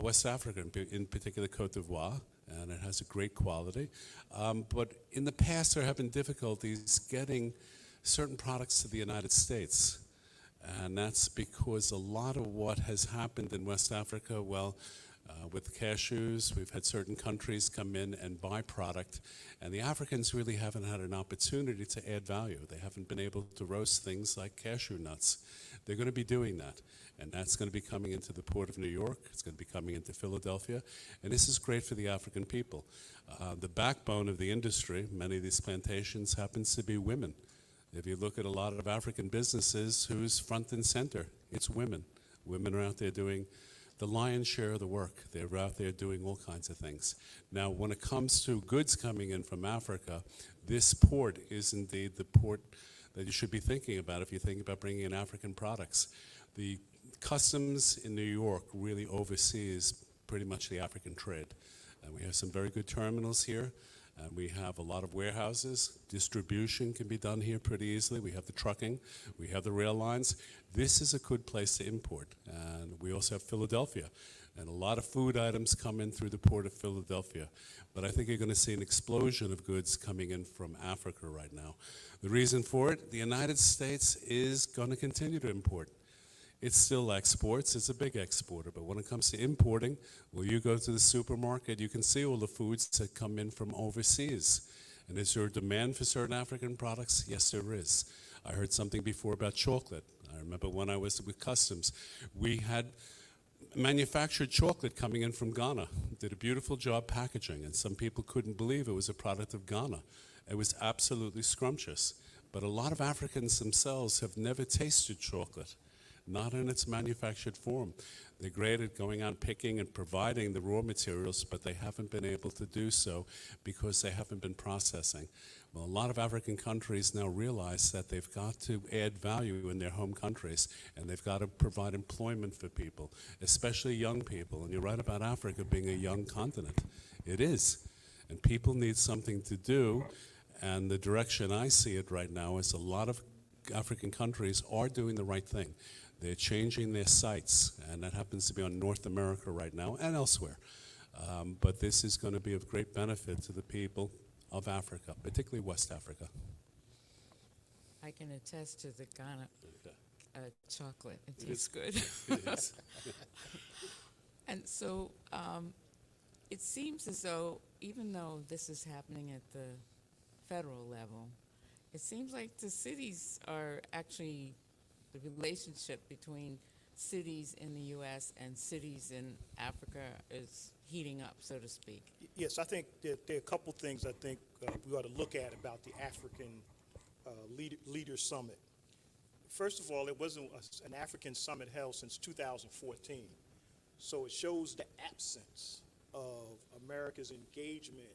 West Africa, in particular Cote d'Ivoire, and it has a great quality. But in the past, there have been difficulties getting certain products to the United States. And that's because a lot of what has happened in West Africa, well, with cashews, we've had certain countries come in and buy product, and the Africans really haven't had an opportunity to add value. They haven't been able to roast things like cashew nuts. They're going to be doing that, and that's going to be coming into the Port of New York. It's going to be coming into Philadelphia, and this is great for the African people. The backbone of the industry, many of these plantations, happens to be women. If you look at a lot of African businesses, who's front and center? It's women. Women are out there doing the lion's share of the work. They're out there doing all kinds of things. Now, when it comes to goods coming in from Africa, this port is indeed the port that you should be thinking about if you think about bringing in African products. The customs in New York really oversees pretty much the African trade. And we have some very good terminals here. And we have a lot of warehouses. Distribution can be done here pretty easily. We have the trucking. We have the rail lines. This is a good place to import. And we also have Philadelphia. And a lot of food items come in through the port of Philadelphia. But I think you're going to see an explosion of goods coming in from Africa right now. The reason for it, the United States is going to continue to import. It still exports. It's a big exporter. But when it comes to importing, well, you go to the supermarket, you can see all the foods that come in from overseas. And is there a demand for certain African products? Yes, there is. I heard something before about chocolate. I remember when I was with Customs, we had manufactured chocolate coming in from Ghana. Did a beautiful job packaging, and some people couldn't believe it was a product of Ghana. It was absolutely scrumptious. But a lot of Africans themselves have never tasted chocolate. Not in its manufactured form. They're great at going out picking and providing the raw materials, but they haven't been able to do so because they haven't been processing. Well, a lot of African countries now realize that they've got to add value in their home countries, and they've got to provide employment for people, especially young people. And you're right about Africa being a young continent. It is. And people need something to do, and the direction I see it right now is a lot of African countries are doing the right thing. They're changing their sites, and that happens to be on North America right now and elsewhere. But this is going to be of great benefit to the people of Africa, particularly West Africa. I can attest to the Ghana chocolate. It tastes good. It is. And so it seems as though, even though this is happening at the federal level, it seems like the cities are actually, the relationship between cities in the U.S. and cities in Africa is heating up, so to speak. Yes, I think that there are a couple things I think we ought to look at about the African Leaders Summit. First of all, it wasn't an African summit held since 2014. So it shows the absence of America's engagement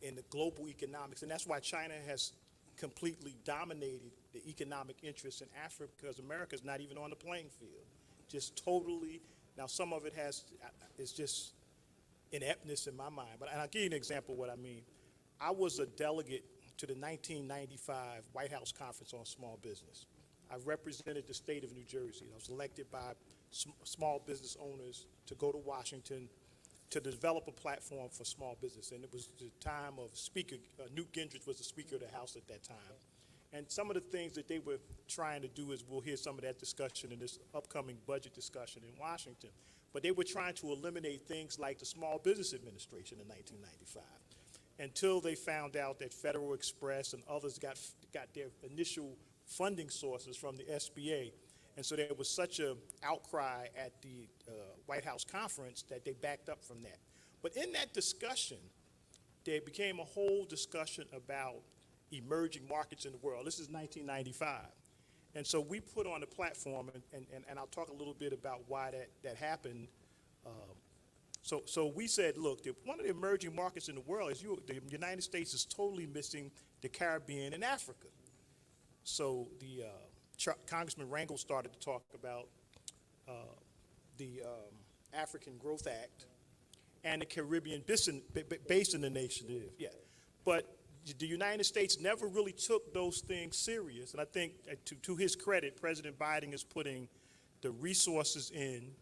in the global economics. And that's why China has completely dominated the economic interests in Africa, because America's not even on the playing field. Just totally. Now, some of it is just ineptness in my mind. But I'll give you an example of what I mean. I was a delegate to the 1995 White House Conference on Small Business. I represented the state of New Jersey. I was elected by small business owners to go to Washington to develop a platform for small business. And it was the time of Speaker, Newt Gingrich was the Speaker of the House at that time. And some of the things that they were trying to do is, we'll hear some of that discussion in this upcoming budget discussion in Washington. But they were trying to eliminate things like the Small Business Administration in 1995, until they found out that Federal Express and others got their initial funding sources from the SBA. And so there was such an outcry at the White House conference that they backed up from that. But in that discussion, there became a whole discussion about emerging markets in the world. This is 1995. And so we put on the platform, and I'll talk a little bit about why that happened. So we said, look, one of the emerging markets in the world is the United States is totally missing the Caribbean and Africa. So Congressman Rangel started to talk about the African Growth Act and the Caribbean Basin Initiative. Yeah, but the United States never really took those things serious. And I think, to his credit, President Biden is putting the resources in,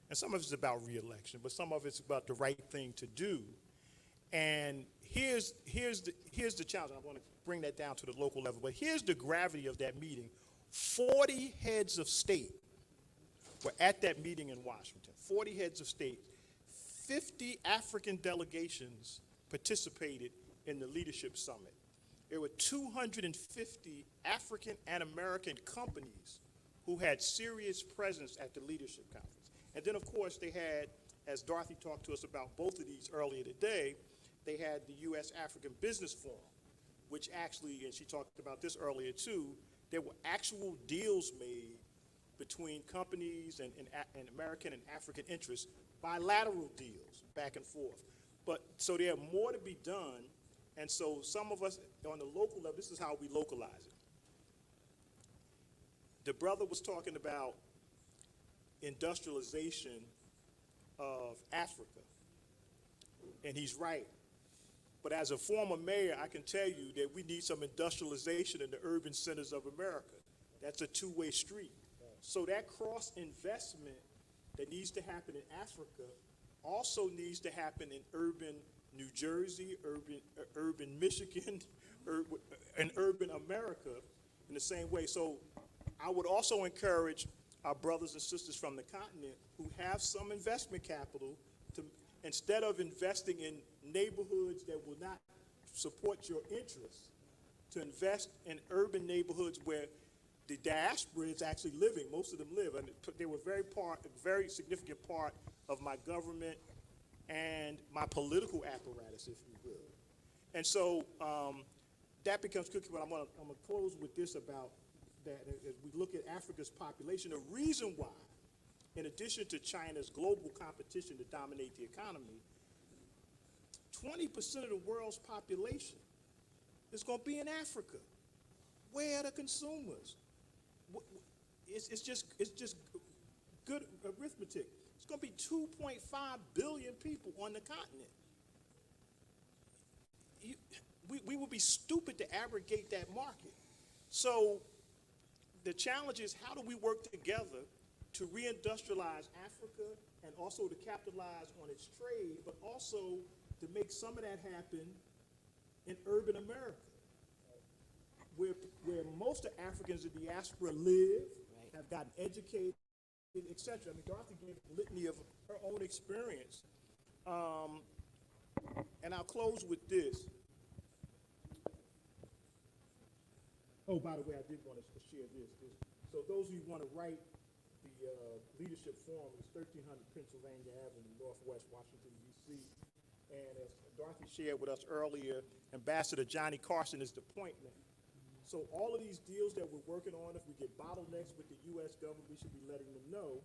and some of it's about re-election, but some of it's about the right thing to do. And here's the challenge. I want to bring that down to the local level, but here's the gravity of that meeting. 40 heads of state were at that meeting in Washington. 40 heads of state. 50 African delegations participated in the Leadership Summit. There were 250 African and American companies who had serious presence at the Leadership Conference. And then, of course, they had, as Dorothy talked to us about both of these earlier today, they had the USAfrica Business Forum, which actually, and she talked about this earlier too, there were actual deals made between companies and American and African interests, bilateral deals back and forth. But so there are more to be done, and so some of us on the local level, this is how we localize it. The brother was talking about industrialization of Africa, and he's right. But as a former mayor, I can tell you that we need some industrialization in the urban centers of America. That's a two-way street. So that cross-investment that needs to happen in Africa also needs to happen in urban New Jersey, urban Michigan, and urban America in the same way. So I would also encourage our brothers and sisters from the continent who have some investment capital to, instead of investing in neighborhoods that will not support your interests, to invest in urban neighborhoods where the diaspora is actually living. Most of them live, and they were a very significant part of my government and my political apparatus, if you will. And so that becomes cookie, but I'm gonna close with this about that. As we look at Africa's population, the reason why, in addition to China's global competition to dominate the economy, 20% of the world's population is gonna be in Africa. Where are the consumers? It's just good arithmetic. It's going to be 2.5 billion people on the continent. We would be stupid to aggregate that market. So the challenge is, how do we work together to reindustrialize Africa and also to capitalize on its trade, but also to make some of that happen in urban America, where most of Africans in the diaspora live, have gotten educated, etc. I mean, Dorothy gave a litany of her own experience. And I'll close with this. Oh, by the way, I did want to share this. So those of you who want to write the Leadership Forum, is 1300 Pennsylvania Avenue, Northwest Washington, D.C. And as Dorothy shared with us earlier, Ambassador Johnny Carson is the point man. So all of these deals that we're working on, if we get bottlenecks with the U.S. government, we should be letting them know.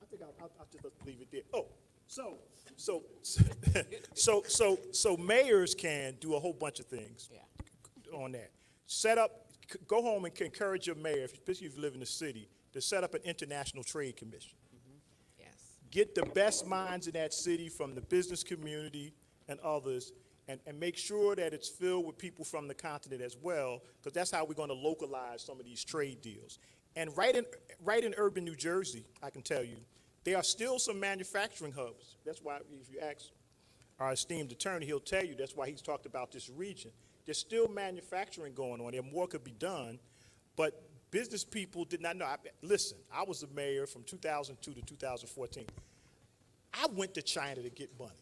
I think I'll just leave it there. Oh, so mayors can do a whole bunch of things on that. Set up, go home and encourage your mayor, especially if you live in the city, to set up an international trade commission. Yes. Get the best minds in that city from the business community and others, and make sure that it's filled with people from the continent as well, because that's how we're going to localize some of these trade deals. And right in urban New Jersey, I can tell you, there are still some manufacturing hubs. That's why, if you ask our esteemed attorney, he'll tell you that's why he's talked about this region. There's still manufacturing going on there. More could be done, but business people did not know. Listen, I was the mayor from 2002 to 2014. I went to China to get money,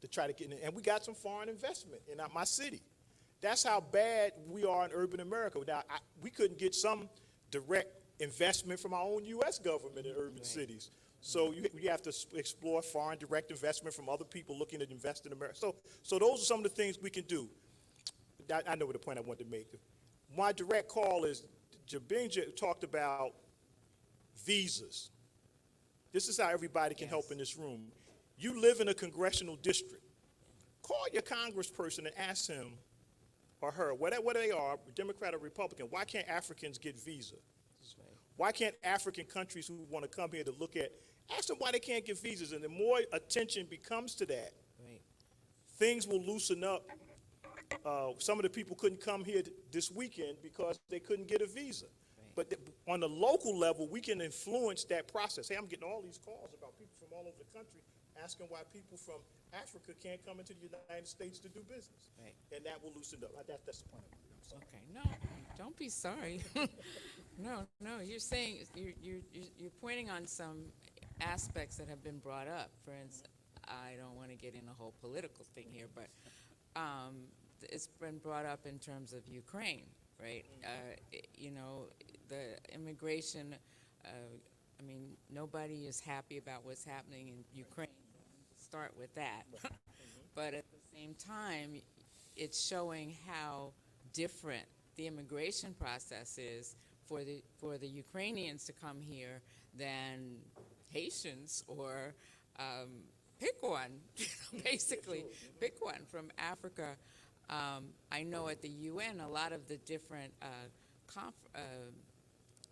to try to get in, and we got some foreign investment in my city. That's how bad we are in urban America. Now, we couldn't get some direct investment from our own U.S. government in urban cities. So you have to explore foreign direct investment from other people looking to invest in America. So those are some of the things we can do. I know what the point I wanted to make. My direct call is, Jabinja talked about visas. This is how everybody can help in this room. You live in a congressional district. Call your congressperson and ask him or her, whatever they are, Democrat or Republican, why can't Africans get visa? Why can't African countries who want to come here to look at, ask them why they can't get visas? And the more attention becomes to that, things will loosen up. Some of the people couldn't come here this weekend because they couldn't get a visa. But on the local level, we can influence that process. Hey, I'm getting all these calls about people from all over the country asking why people from Africa can't come into the United States to do business. Right. And that will loosen up. That's the point. I'm sorry. Okay, no, don't be sorry. No, you're saying, you're pointing on some aspects that have been brought up. For instance, I don't want to get in a whole political thing here, but it's been brought up in terms of Ukraine, right? You know, the immigration, I mean, nobody is happy about what's happening in Ukraine. Start with that. But at the same time, it's showing how different the immigration process is for the Ukrainians to come here than Haitians or pick one, basically, pick one from Africa. I know at the UN, a lot of the different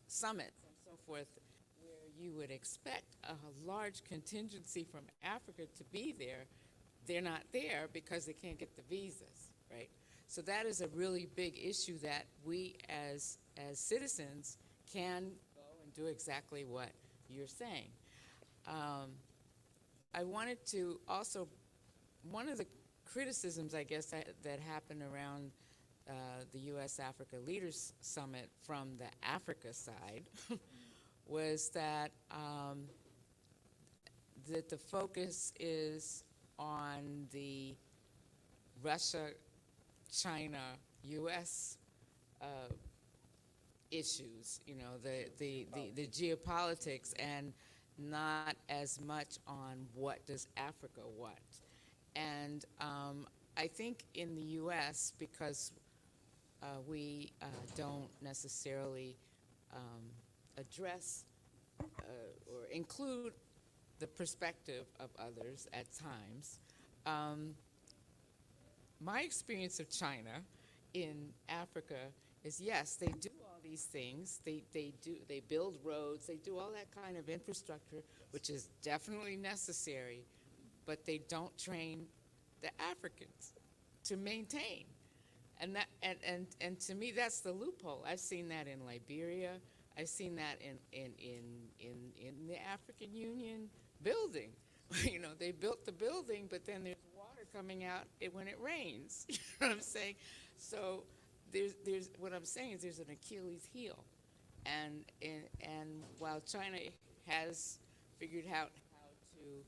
summits and so forth, where you would expect a large contingency from Africa to be there, they're not there because they can't get the visas, right? So that is a really big issue that we as citizens can go and do exactly what you're saying. I wanted to also, one of the criticisms, I guess, that happened around the USAfrica Leaders Summit from the Africa side was that the focus is on the Russia, China, U.S. Issues, you know, the geopolitics, and not as much on what does Africa want. And I think in the U.S., because we don't necessarily address or include the perspective of others at times, my experience of China in Africa is, yes, they do all these things. They build roads. They do all that kind of infrastructure, which is definitely necessary, but they don't train the Africans to maintain. And that and to me, that's the loophole. I've seen that in Liberia. I've seen that in the African Union building. You know, they built the building, but then there's water coming out when it rains. You know what I'm saying? So there's what I'm saying is there's an Achilles heel, and while China has figured out how to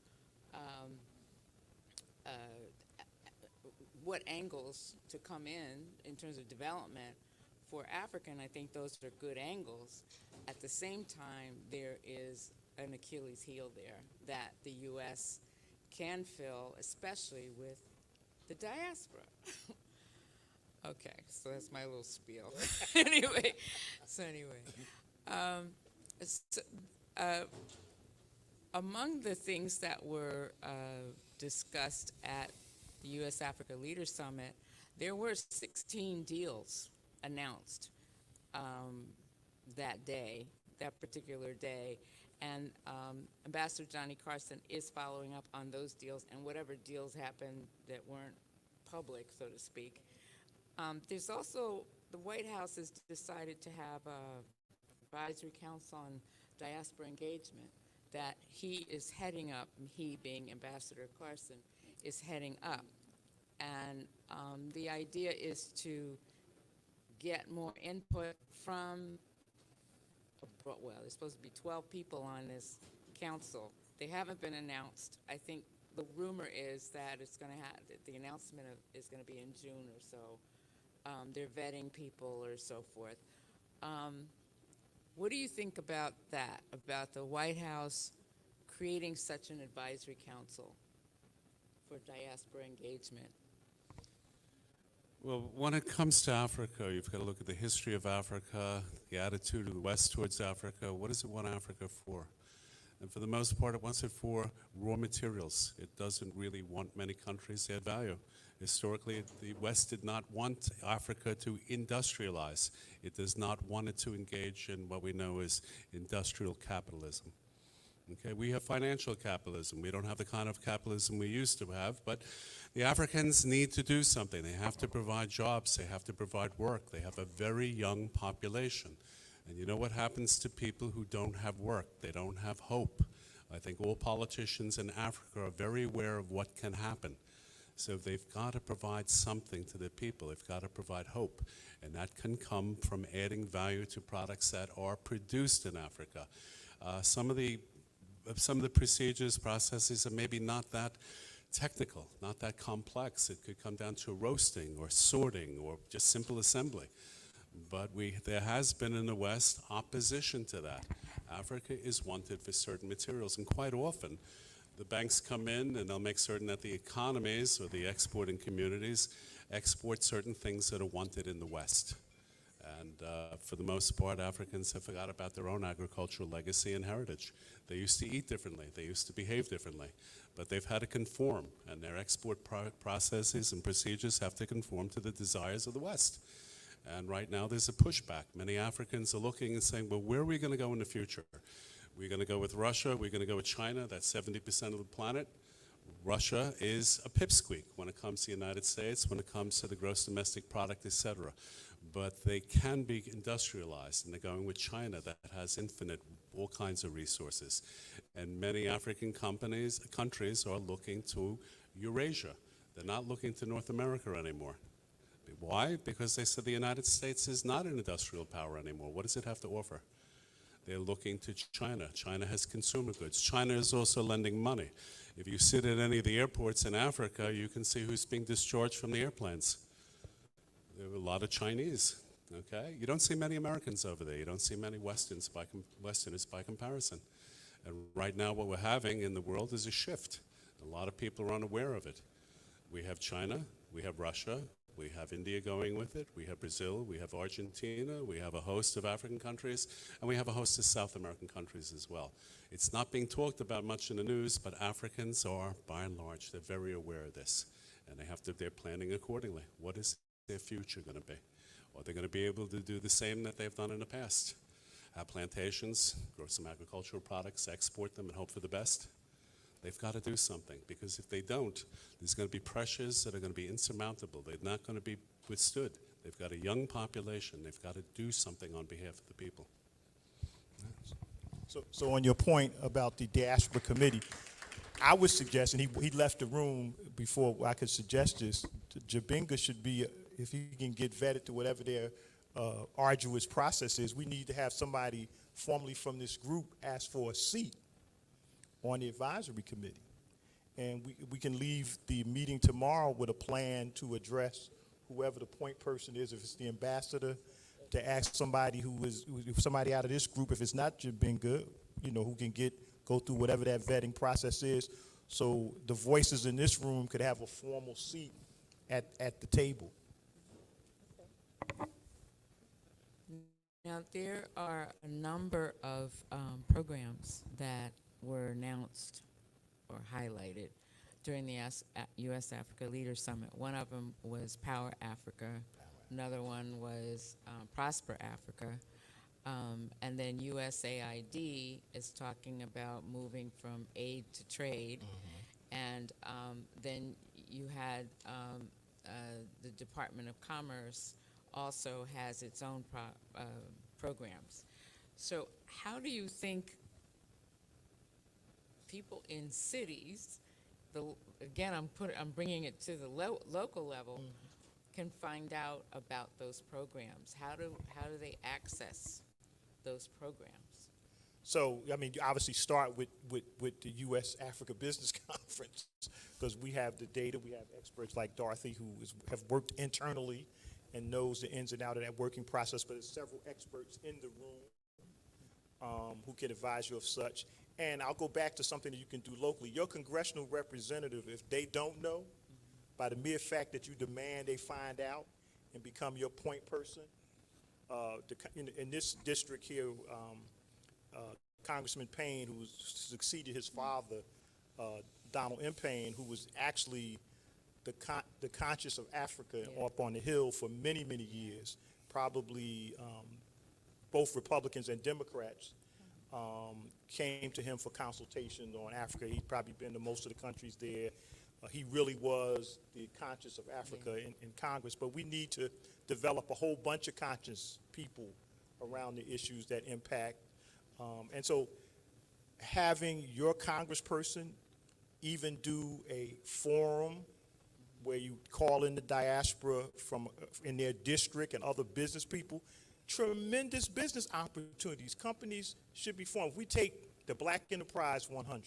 what angles to come in terms of development for Africa, and I think those are good angles. At the same time, there is an Achilles heel there that the U.S. can fill, especially with the diaspora. Okay, so that's my little spiel. Anyway, among the things that were discussed at the USAfrica Leaders Summit, there were 16 deals announced that particular day. And Ambassador Johnny Carson is following up on those deals and whatever deals happened that weren't public, so to speak. There's also, the White House has decided to have an advisory council on diaspora engagement that he is heading up, and he being Ambassador Carson, is heading up. And the idea is to get more input from, well, there's supposed to be 12 people on this council. They haven't been announced. I think the rumor is that it's going to have, the announcement is going to be in June or so. They're vetting people or so forth. What do you think about that, about the White House creating such an advisory council for diaspora engagement? Well, when it comes to Africa, you've got to look at the history of Africa, the attitude of the West towards Africa. What does it want Africa for? And for the most part, it wants it for raw materials. It doesn't really want many countries to add value. Historically, the West did not want Africa to industrialize. It does not want it to engage in what we know as industrial capitalism. Okay, we have financial capitalism. We don't have the kind of capitalism we used to have, but the Africans need to do something. They have to provide jobs. They have to provide work. They have a very young population. And you know what happens to people who don't have work? They don't have hope. I think all politicians in Africa are very aware of what can happen. So they've got to provide something to the people. They've got to provide hope. And that can come from adding value to products that are produced in Africa. Some of the procedures, processes are maybe not that technical, not that complex. It could come down to roasting or sorting or just simple assembly. But there has been in the West opposition to that. Africa is wanted for certain materials, and quite often the banks come in and they'll make certain that the economies or the exporting communities export certain things that are wanted in the West. And for the most part, Africans have forgot about their own agricultural legacy and heritage. They used to eat differently. They used to behave differently. But they've had to conform, and their export processes and procedures have to conform to the desires of the West. And right now there's a pushback. Many Africans are looking and saying, well, where are we going to go in the future? We're going to go with Russia. We're going to go with China. That's 70% of the planet. Russia is a pipsqueak when it comes to the United States, when it comes to the gross domestic product, et cetera. But they can be industrialized, and they're going with China that has all kinds of resources. And many African countries are looking to Eurasia. They're not looking to North America anymore. Why? Because they said the United States is not an industrial power anymore. What does it have to offer? They're looking to China. China has consumer goods. China is also lending money. If you sit at any of the airports in Africa, you can see who's being discharged from the airplanes. There are a lot of Chinese, okay? You don't see many Americans over there. You don't see many Westerners by comparison. And right now what we're having in the world is a shift. A lot of people are unaware of it. We have China, we have Russia, we have India going with it, we have Brazil, we have Argentina, we have a host of African countries, and we have a host of South American countries as well. It's not being talked about much in the news, but Africans are, by and large, they're very aware of this, and they're planning accordingly. What is their future going to be? Are they going to be able to do the same that they've done in the past? Have plantations, grow some agricultural products, export them, and hope for the best? They've got to do something, because if they don't, there's going to be pressures that are going to be insurmountable. They're not going to be withstood. They've got a young population. They've got to do something on behalf of the people. So on your point about the diaspora committee, I would suggest, and he left the room before I could suggest this, Jabinga should be, if he can get vetted to whatever their arduous process is, we need to have somebody formally from this group ask for a seat on the advisory committee. And we can leave the meeting tomorrow with a plan to address whoever the point person is, if it's the ambassador, to ask somebody somebody out of this group, if it's not Jabinga, who can go through whatever that vetting process is, so the voices in this room could have a formal seat at the table. Now, there are a number of programs that were announced or highlighted during the US-Africa Leaders Summit. One of them was Power Africa. Another one was Prosper Africa. And then USAID is talking about moving from aid to trade. And then you had the Department of Commerce also has its own programs. So how do you think people in cities, again, I'm bringing it to the local level, can find out about those programs? How do they access those programs? So, I mean, you obviously start with the US-Africa Business Conference, because we have the data, we have experts like Dorothy who have worked internally and knows the ins and outs of that working process, but there's several experts in the room who can advise you of such. And I'll go back to something that you can do locally. Your congressional representative, if they don't know, by the mere fact that you demand they find out and become your point person. In this district here, Congressman Payne, who succeeded his father, Donald M. Payne, who was actually the conscience of Africa up on the Hill for many, many years, probably both Republicans and Democrats came to him for consultation on Africa. He'd probably been to most of the countries there. He really was the conscience of Africa in Congress, but we need to develop a whole bunch of conscious people around the issues that impact. And so having your congressperson even do a forum where you call in the diaspora from in their district and other business people, tremendous business opportunities. Companies should be formed. We take the Black Enterprise 100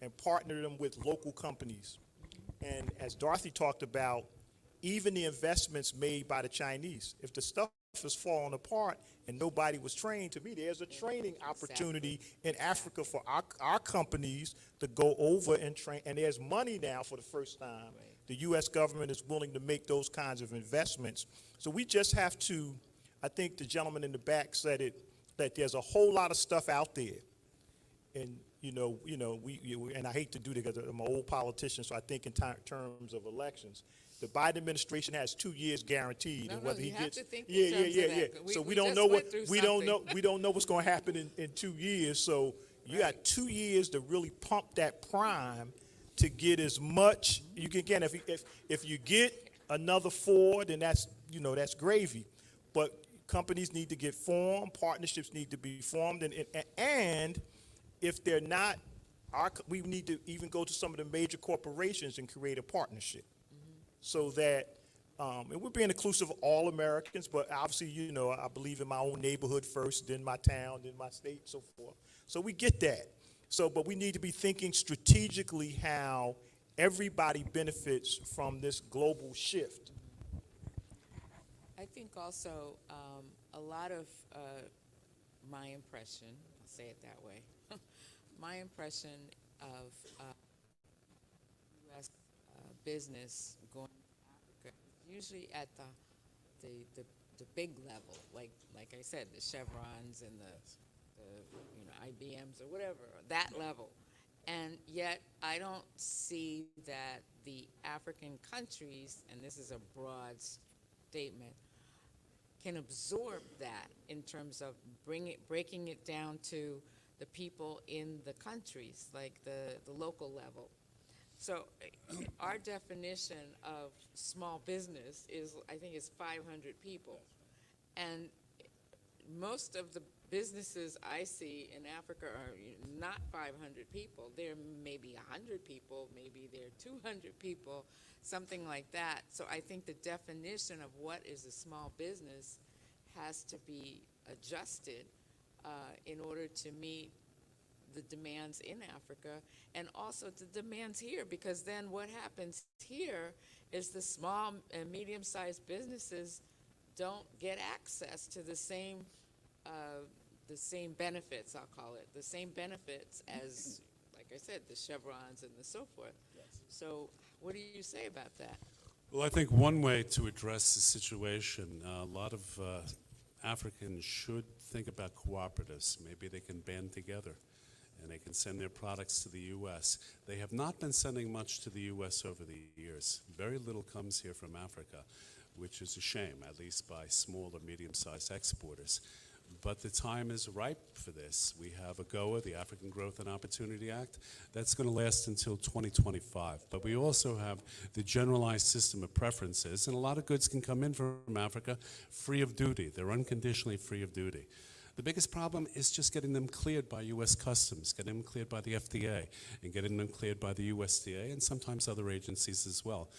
and partner them with local companies. And as Dorothy talked about, even the investments made by the Chinese, if the stuff is falling apart and nobody was trained, to me, there's a training opportunity in Africa for our companies to go over and train. And there's money now for the first time. The U.S. government is willing to make those kinds of investments. So we just have to, I think the gentleman in the back said it, that there's a whole lot of stuff out there. And and I hate to do that because I'm an old politician, so I think in terms of elections. The Biden administration has 2 years guaranteed, and whether he gets, So we don't know what's going to happen in 2 years. So you got 2 years to really pump that prime to get as much you can get. If you get another 4, then that's gravy. But companies need to get formed, partnerships need to be formed, and if they're not, we need to even go to some of the major corporations and create a partnership, so that, and we're being inclusive of all Americans, but obviously, I believe in my own neighborhood first, then my town, then my state, so forth. So we get that. So, but we need to be thinking strategically how everybody benefits from this global shift. I think also a lot of my impression, I'll say it that way, my impression of U.S. Business going to Africa is usually at the big level, like I said, the Chevrons and the IBMs or whatever, that level. And yet I don't see that the African countries, and this is a broad statement, can absorb that in terms of breaking it down to the people in the countries, like the local level. So our definition of small business is, I think, is 500 people. And most of the businesses I see in Africa are not 500 people. They're maybe 100 people, maybe they're 200 people, something like that. So I think the definition of what is a small business has to be adjusted in order to meet the demands in Africa and also the demands here, because then what happens here is the small and medium-sized businesses don't get access to the same benefits, I'll call it, the same benefits as, like I said, the Chevrons and the so forth. Yes. So what do you say about that? Well, I think one way to address the situation, a lot of Africans should think about cooperatives. Maybe they can band together and they can send their products to the U.S. They have not been sending much to the U.S. over the years. Very little comes here from Africa, which is a shame, at least by small or medium-sized exporters. But the time is ripe for this. We have AGOA, the African Growth and Opportunity Act. That's going to last until 2025. But we also have the generalized system of preferences, and a lot of goods can come in from Africa free of duty. They're unconditionally free of duty. The biggest problem is just getting them cleared by U.S. Customs, getting them cleared by the FDA, and getting them cleared by the USDA, and sometimes other agencies as well.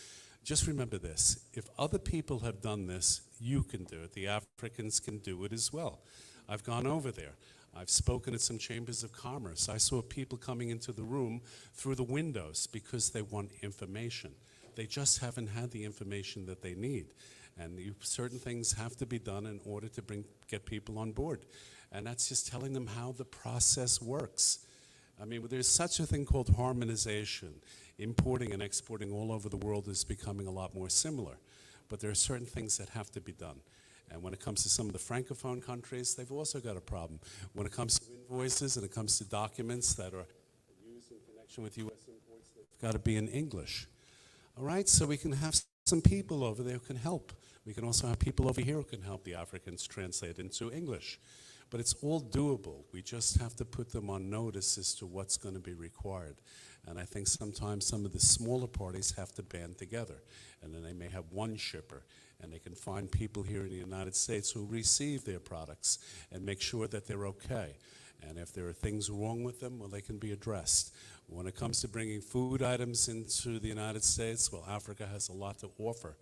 Just remember this, if other people have done this, you can do it. The Africans can do it as well. I've gone over there. I've spoken at some chambers of commerce. I saw people coming into the room through the windows because they want information. They just haven't had the information that they need. And certain things have to be done in order to get people on board. And that's just telling them how the process works. I mean, there's such a thing called harmonization. Importing and exporting all over the world is becoming a lot more similar. But there are certain things that have to be done. And when it comes to some of the Francophone countries, they've also got a problem. When it comes to invoices and it comes to documents that are used in connection with U.S. imports, they've got to be in English. All right, so we can have some people over there who can help. We can also have people over here who can help the Africans translate into English. But it's all doable. We just have to put them on notice as to what's going to be required. And I think sometimes some of the smaller parties have to band together. And then they may have one shipper. And they can find people here in the United States who receive their products and make sure that they're okay. And if there are things wrong with them, well, they can be addressed. When it comes to bringing food items into the United States, well, Africa has a lot to offer.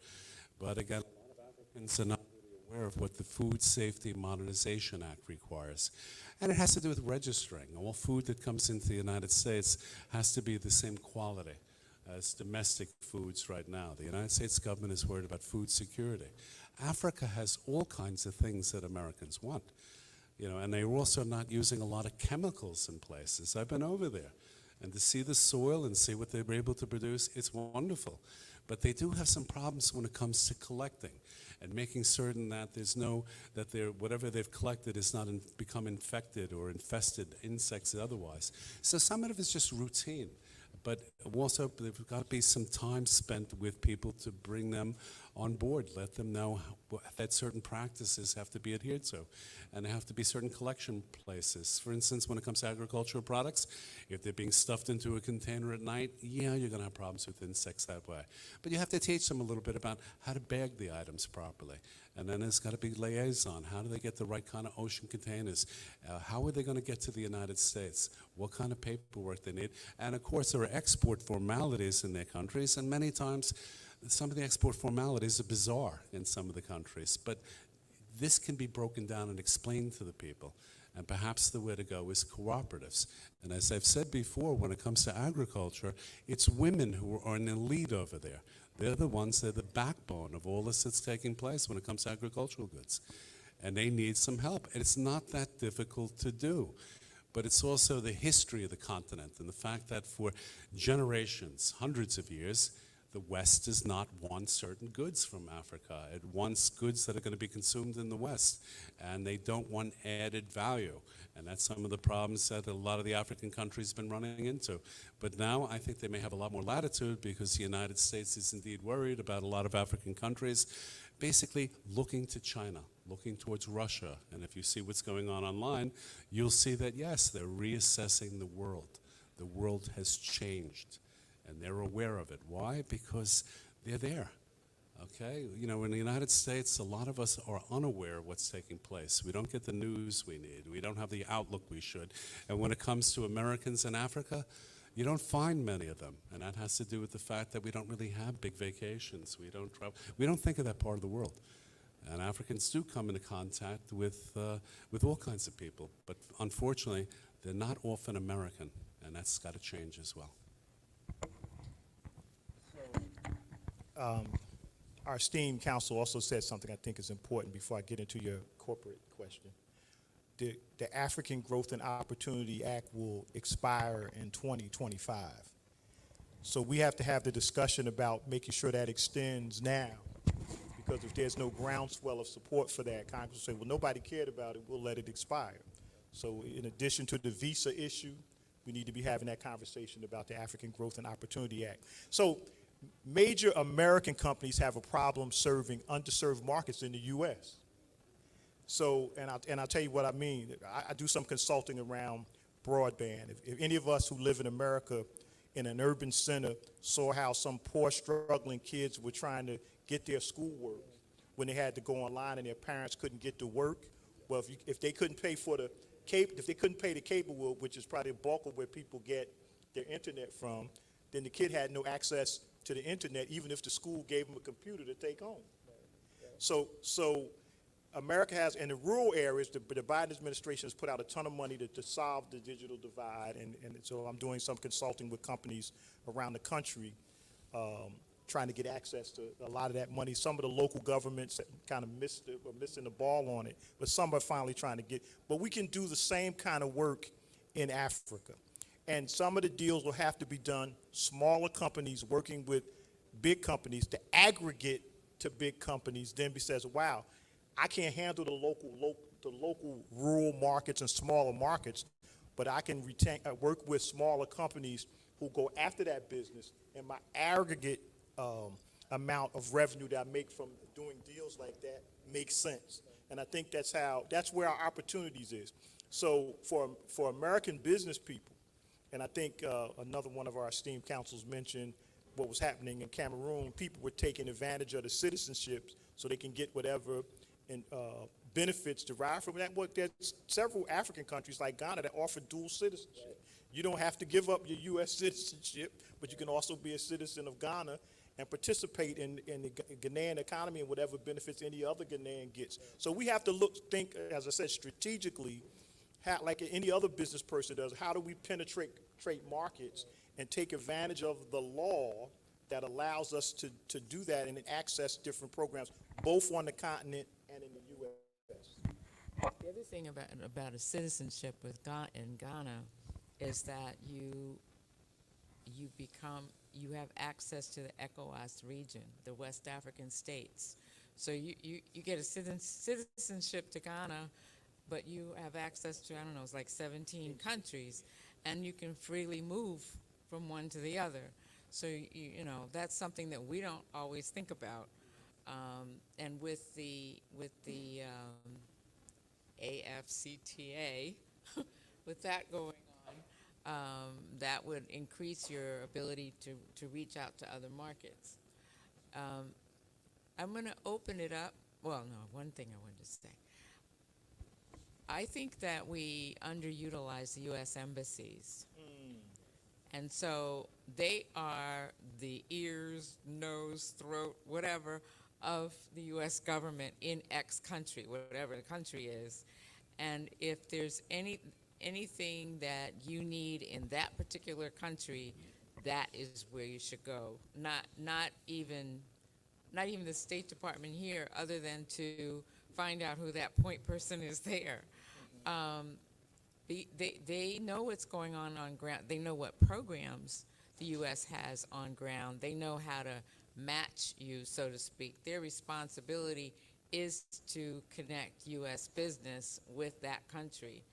But again, a lot of Africans are not really aware of what the Food Safety Modernization Act requires. And it has to do with registering. All food that comes into the United States has to be the same quality as domestic foods right now. The United States government is worried about food security. Africa has all kinds of things that Americans want. You know, and they're also not using a lot of chemicals in places. I've been over there. And to see the soil and see what they were able to produce, it's wonderful. But they do have some problems when it comes to collecting and making certain that there's no, that whatever they've collected is not become infected or infested, insects or otherwise. So some of it is just routine. But also, there's got to be some time spent with people to bring them on board, let them know that certain practices have to be adhered to, and there have to be certain collection places. For instance, when it comes to agricultural products, if they're being stuffed into a container at night, yeah, you're going to have problems with insects that way. But you have to teach them a little bit about how to bag the items properly. And then there's got to be liaison. How do they get the right kind of ocean containers? How are they going to get to the United States? What kind of paperwork they need? And of course, there are export formalities in their countries, and many times some of the export formalities are bizarre in some of the countries. But this can be broken down and explained to the people. And perhaps the way to go is cooperatives. And as I've said before, when it comes to agriculture, it's women who are in the lead over there. They're the ones, they're the backbone of all this that's taking place when it comes to agricultural goods. And they need some help. And it's not that difficult to do. But it's also the history of the continent and the fact that for generations, hundreds of years, the West does not want certain goods from Africa. It wants goods that are going to be consumed in the West, and they don't want added value. And that's some of the problems that a lot of the African countries have been running into. But now I think they may have a lot more latitude because the United States is indeed worried about a lot of African countries basically looking to China, looking towards Russia. And if you see what's going on online, you'll see that, yes, they're reassessing the world. The world has changed. And they're aware of it. Why? Because they're there. Okay? You know, in the United States, a lot of us are unaware of what's taking place. We don't get the news we need. We don't have the outlook we should. And when it comes to Americans in Africa, you don't find many of them. And that has to do with the fact that we don't really have big vacations. We don't travel. We don't think of that part of the world. And Africans do come into contact with all kinds of people. But unfortunately, they're not often American. And that's got to change as well. Our esteemed counsel also said something I think is important before I get into your corporate question. The African Growth and Opportunity Act will expire in 2025. So we have to have the discussion about making sure that extends now, because if there's no groundswell of support for that, Congress will say, well, nobody cared about it, we'll let it expire. So in addition to the visa issue, we need to be having that conversation about the African Growth and Opportunity Act. So major American companies have a problem serving underserved markets in the U.S. So, and I'll tell you what I mean. I do some consulting around broadband. If any of us who live in America in an urban center saw how some poor, struggling kids were trying to get their schoolwork when they had to go online and their parents couldn't get to work, well, if they couldn't pay for the cable, if they couldn't pay the cable, which is probably the bulk of where people get their internet from, then the kid had no access to the internet, even if the school gave them a computer to take home. So America has, in the rural areas, the Biden administration has put out a ton of money to solve the digital divide, and so I'm doing some consulting with companies around the country trying to get access to a lot of that money. Some of the local governments kind of missing the ball on it, but some are finally trying to get. But we can do the same kind of work in Africa. And some of the deals will have to be done, smaller companies working with big companies to aggregate to big companies, then says, wow, I can't handle the local rural markets and smaller markets, but I can work with smaller companies who go after that business, and my aggregate amount of revenue that I make from doing deals like that makes sense. And I think that's where our opportunities is. So for American business people, and I think another one of our esteemed councils mentioned what was happening in Cameroon, people were taking advantage of the citizenships so they can get whatever benefits derived from that. Well, there's several African countries like Ghana that offer dual citizenship. You don't have to give up your U.S. citizenship, but you can also be a citizen of Ghana and participate in the Ghanaian economy and whatever benefits any other Ghanaian gets. So we have to think, as I said, strategically, like any other business person does, how do we penetrate markets and take advantage of the law that allows us to do that and access different programs, both on the continent and in the U.S. The other thing about a citizenship in Ghana is that you have access to the ECOWAS region, the West African states. So you get a citizenship to Ghana, but you have access to, I don't know, it's like 17 countries, and you can freely move from one to the other. So, you know, that's something that we don't always think about. And with the AFCTA, with that going on, that would increase your ability to reach out to other markets. I'm going to open it up. Well, no, one thing I wanted to say. I think that we underutilize the U.S. embassies. And so they are the ears, nose, throat, whatever, of the U.S. government in X country, whatever the country is. And if there's anything that you need in that particular country, that is where you should go. Not even the State Department here, other than to find out who that point person is there. They know what's going on ground. They know what programs the U.S. has on ground. They know how to match you, so to speak. Their responsibility is to connect U.S. business with that country.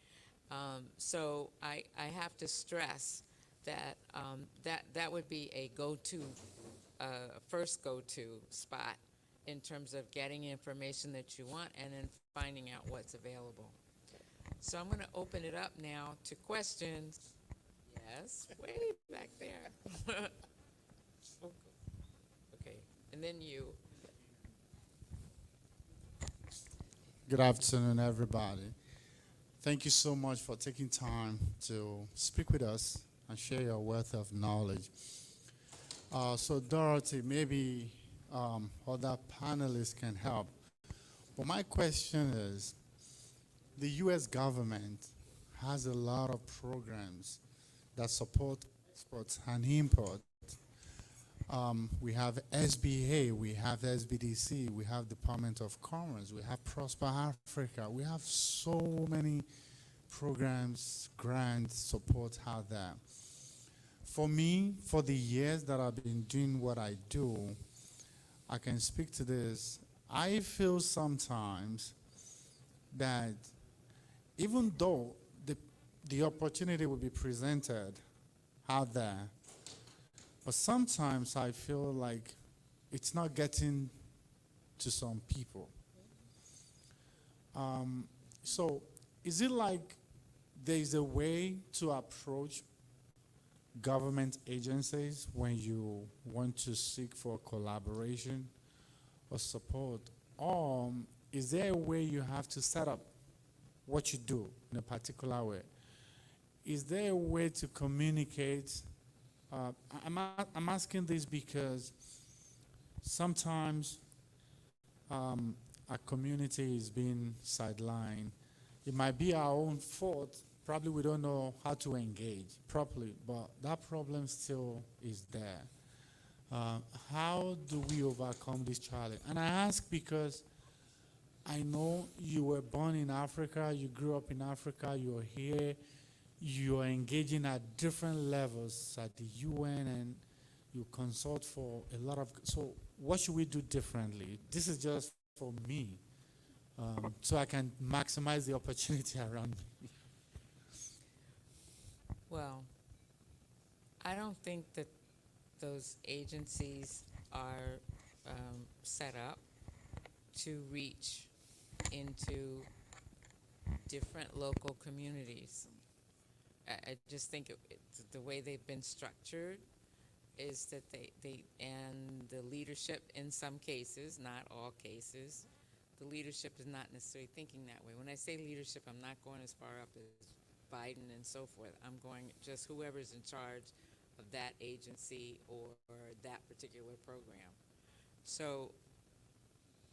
So I have to stress that that would be a first go-to spot in terms of getting information that you want and then finding out what's available. So I'm going to open it up now to questions. Yes, way back there. Okay, and then you. Good afternoon, everybody. Thank you so much for taking time to speak with us and share your wealth of knowledge. So Dorothy, maybe other panelists can help. But my question is, the U.S. government has a lot of programs that support exports and import. We have SBA, we have SBDC, we have Department of Commerce, we have Prosper Africa. We have so many programs, grants, support out there. For me, for the years that I've been doing what I do, I can speak to this. I feel sometimes that even though the opportunity will be presented out there, but sometimes I feel like it's not getting to some people. So is it like there's a way to approach government agencies when you want to seek for collaboration or support? Or is there a way you have to set up what you do in a particular way? Is there a way to communicate? I'm asking this because sometimes our community is being sidelined. It might be our own fault. Probably we don't know how to engage properly, but that problem still is there. How do we overcome this challenge? And I ask because I know you were born in Africa, you grew up in Africa, you're here, you are engaging at different levels at the UN, and you consult for a lot of. So, what should we do differently? This is just for me, so I can maximize the opportunity around me. Well, I don't think that those agencies are set up to reach into different local communities. I just think the way they've been structured is that and the leadership in some cases, not all cases, the leadership is not necessarily thinking that way. When I say leadership, I'm not going as far up as Biden and so forth. I'm going just whoever's in charge of that agency or that particular program. So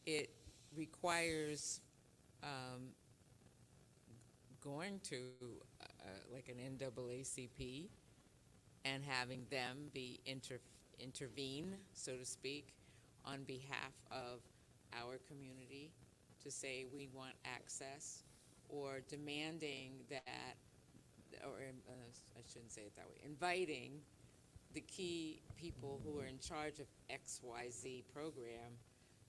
it requires going to like an NAACP and having them intervene, so to speak, on behalf of our community to say we want access, or demanding that, or I shouldn't say it that way, inviting the key people who are in charge of XYZ program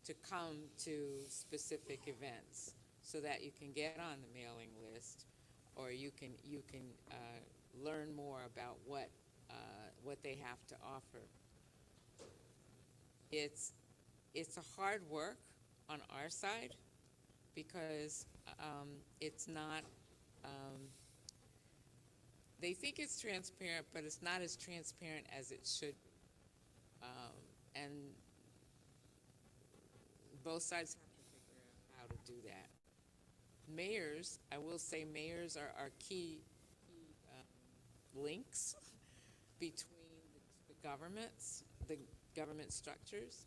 to come to specific events so that you can get on the mailing list, or you can learn more about what they have to offer. It's a hard work on our side because it's not. They think it's transparent, but it's not as transparent as it should be. And both sides have to figure out how to do that. Mayors, I will say mayors are key links between the governments, the government structures.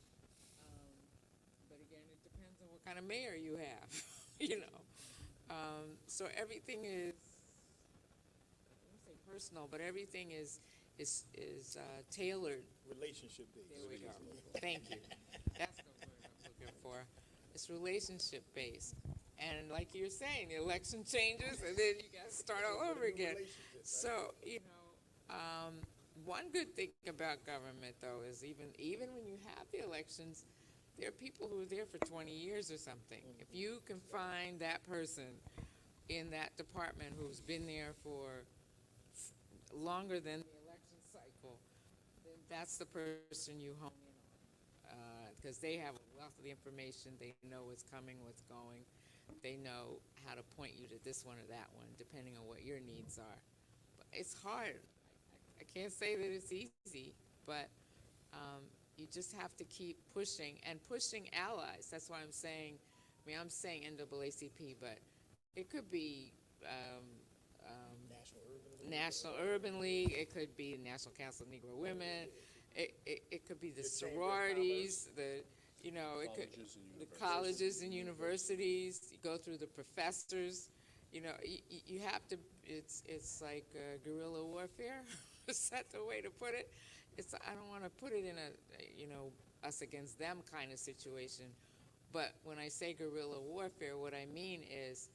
But again, it depends on what kind of mayor you have, you know. So everything is, I won't say personal, but everything is tailored. Relationship based. There we go. Thank you. That's the word I'm looking for. It's relationship based. And like you're saying, the election changes, and then you got to start all over again. So, you know, one good thing about government, though, is even when you have the elections, there are people who are there for 20 years or something. If you can find that person in that department who's been there for longer than the election cycle, then that's the person you hone in on, because they have a wealth of the information. They know what's coming, what's going. They know how to point you to this one or that one, depending on what your needs are. But it's hard. I can't say that it's easy, but you just have to keep pushing and pushing allies. That's why I'm saying, I'm saying NAACP, but it could be National Urban League. It could be National Council of Negro Women. It could be the sororities, the colleges and universities. You go through the professors. You have to. It's like guerrilla warfare. Is that the way to put it? I don't want to put it in a us against them kind of situation. But when I say guerrilla warfare, what I mean is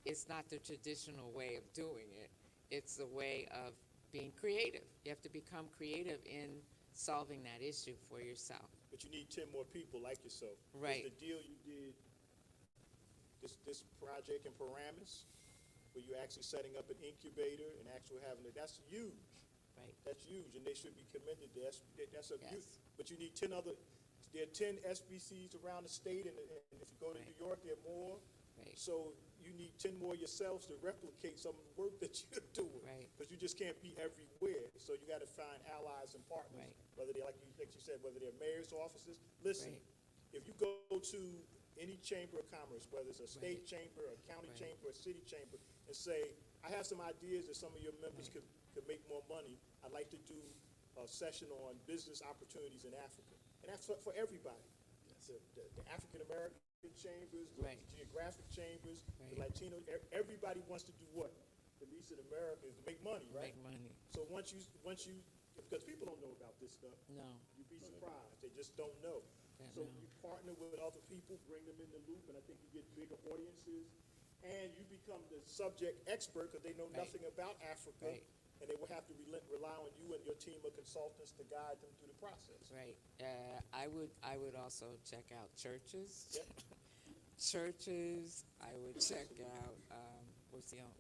it's not the traditional way of doing it. It's the way of being creative. You have to become creative in solving that issue for yourself. But you need 10 more people like yourself. Right. The deal you did, this project in Paramus, where you're actually setting up an incubator and actually having it, that's huge. Right. That's huge, and they should be commended. That's a huge. Yes. But you need 10 other. There are 10 SBCs around the state, and if you go to Right. New York, there are more. Right. So you need 10 more yourselves to replicate some of the work that you're doing. Right. Because you just can't be everywhere. So you got to find allies and partners, Right. whether they're, like you said, whether they're mayor's offices. Listen, Right. if you go to any chamber of commerce, whether it's a state Right. chamber, a county Right. chamber, a city chamber, and say, I have some ideas that some of your members could make more money. I'd like to do a session on business opportunities in Africa. And that's for everybody. The African American chambers, the Right. geographic chambers, the Right. Latino, everybody wants to do what? At least in America, is to make money, right? Make money. So once you, because people don't know about this stuff, No. you'd be surprised. They just don't know. Don't So know. you partner with other people, bring them in the loop, and I think you get bigger audiences. and you become the subject expert because they know Right. nothing about Africa, Right. and they will have to rely on you and your team of consultants to guide them through the process. Right. I would also check out churches. Yep. Churches. I would check out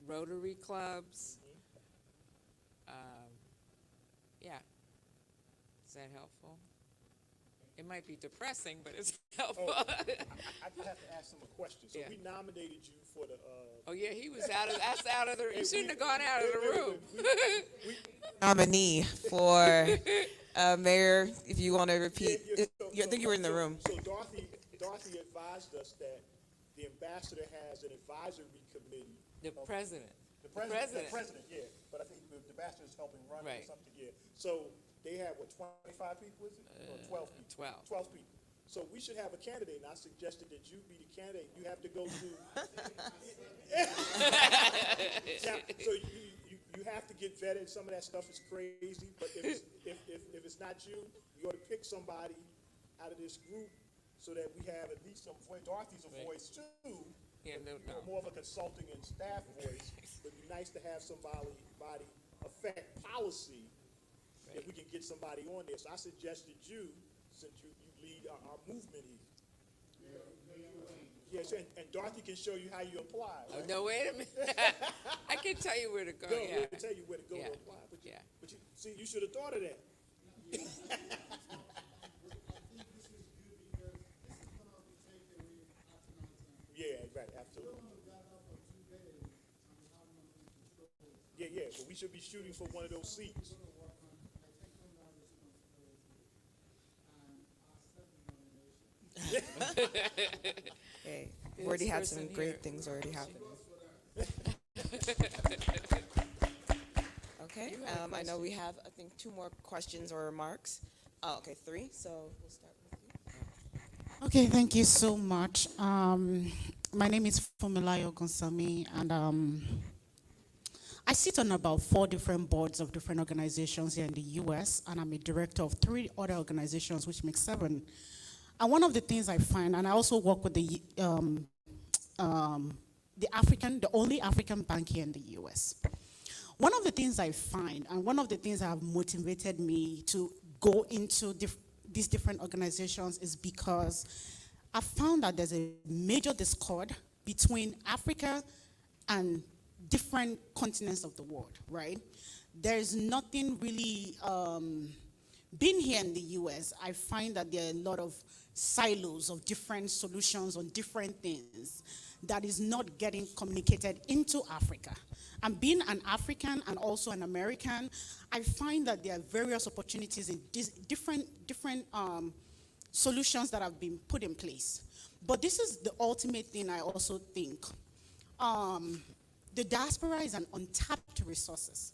Rotary clubs. Yeah. Is that helpful? It might be depressing, but it's helpful. I have to ask them a question. So Yeah. we nominated you for the. Oh yeah, he was out of. That's out of the. You shouldn't have gone out of the room. Nominee for mayor, if you want to repeat. I think you were in the room. So Dorothy advised us that the ambassador has an advisory committee. The president. The president, yeah. But I think the ambassador is helping run it or Right. something, yeah. So they have, what, 25 people, is it? Or 12 people? 12. 12 people. So we should have a candidate, and I suggested that you be the candidate. You have to go through. Now, so you have to get vetted. Some of that stuff is crazy, but if it's not you, you ought to pick somebody out of this group so that we have at least some voice. Dorothy's a Right. voice too. Yeah, no. More of a consulting and staff voice. It'd be nice to have somebody affect policy if we can get somebody on there. So I suggested you, since you lead our movement here. Yes, and Dorothy can show you how you apply. Oh, Right? no, wait a minute. I can tell you where to go. Go, Yeah. we'll tell you where to go Yeah. to apply. But Yeah. you see, you should have thought of that. Yeah, right, absolutely. Yeah, but we should be shooting for one of those seats. Hey, we've already had some person great here. things already happen. Okay, You had a I know we have, I think, 2 more questions or remarks. Oh, okay, 3, so we'll start with you. Okay, thank you so much. My name is Fumilayo Gonsami, and I sit on about 4 different boards of different organizations here in the U.S., and I'm a director of 3 other organizations, which makes 7. And one of the things I find, and I also work with the only African bank here in the U.S. One of the things I find, and one of the things that have motivated me to go into these different organizations is because I found that there's a major discord between Africa and different continents of the world, right? There's nothing really, being here in the US, I find that there are a lot of silos of different solutions on different things that is not getting communicated into Africa. And being an African and also an American, I find that there are various opportunities in different solutions that have been put in place. But this is the ultimate thing I also think. The diaspora is an untapped resources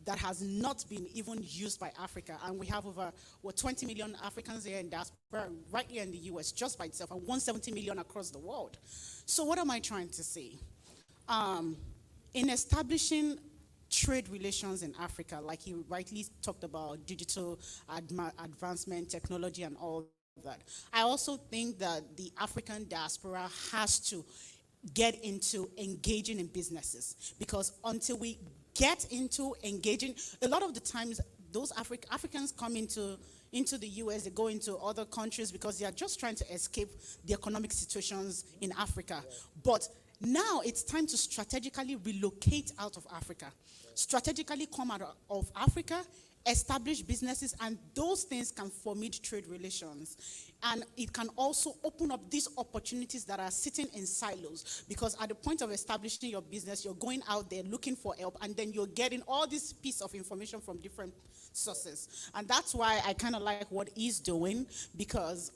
that has not been even used by Africa. And we have over, 20 million Africans here in diaspora right here in the US just by itself, and 170 million across the world. So what am I trying to say? In establishing trade relations in Africa, like he rightly talked about digital advancement, technology, and all that, I also think that the African diaspora has to get into engaging in businesses, because until we get into engaging, a lot of the times those Africans come into the US, they go into other countries because they are just trying to escape the economic situations in Africa. But now it's time to strategically relocate out of Africa, strategically come out of Africa, establish businesses, and those things can foment trade relations. And it can also open up these opportunities that are sitting in silos, because at the point of establishing your business, you're going out there looking for help, and then you're getting all this piece of information from different sources. And that's why I kind of like what he's doing, because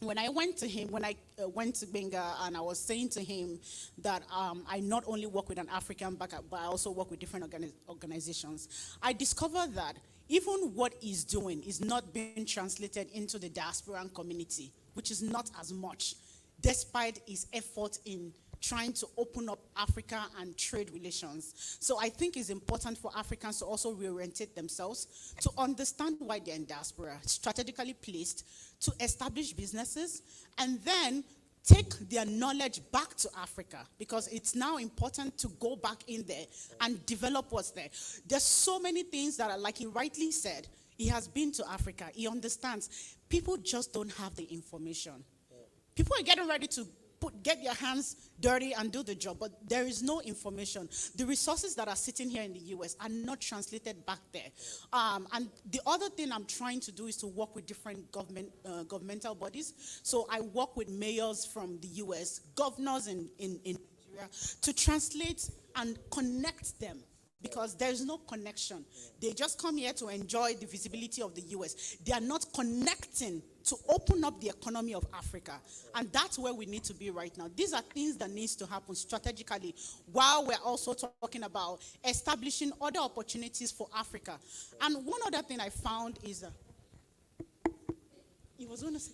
when I went to him, when I went to Benga, and I was saying to him that I not only work with an African backer, but I also work with different organizations, I discovered that even what he's doing is not being translated into the diasporan community, which is not as much, despite his effort in trying to open up Africa and trade relations. So I think it's important for Africans to also reorientate themselves, to understand why they're in diaspora, strategically placed, to establish businesses, and then take their knowledge back to Africa, because it's now important to go back in there and develop what's there. There's so many things that are, like he rightly said, he has been to Africa, he understands. People just don't have the information. People are getting ready to get their hands dirty and do the job, but there is no information. The resources that are sitting here in the US are not translated back there. And the other thing I'm trying to do is to work with different governmental bodies. So I work with mayors from the US, governors in Nigeria, to translate and connect them, because there's no connection. They just come here to enjoy the visibility of the US. They are not connecting to open up the economy of Africa. And that's where we need to be right now. These are things that needs to happen strategically, while we're also talking about establishing other opportunities for Africa. And one other thing I found is, he was going to say,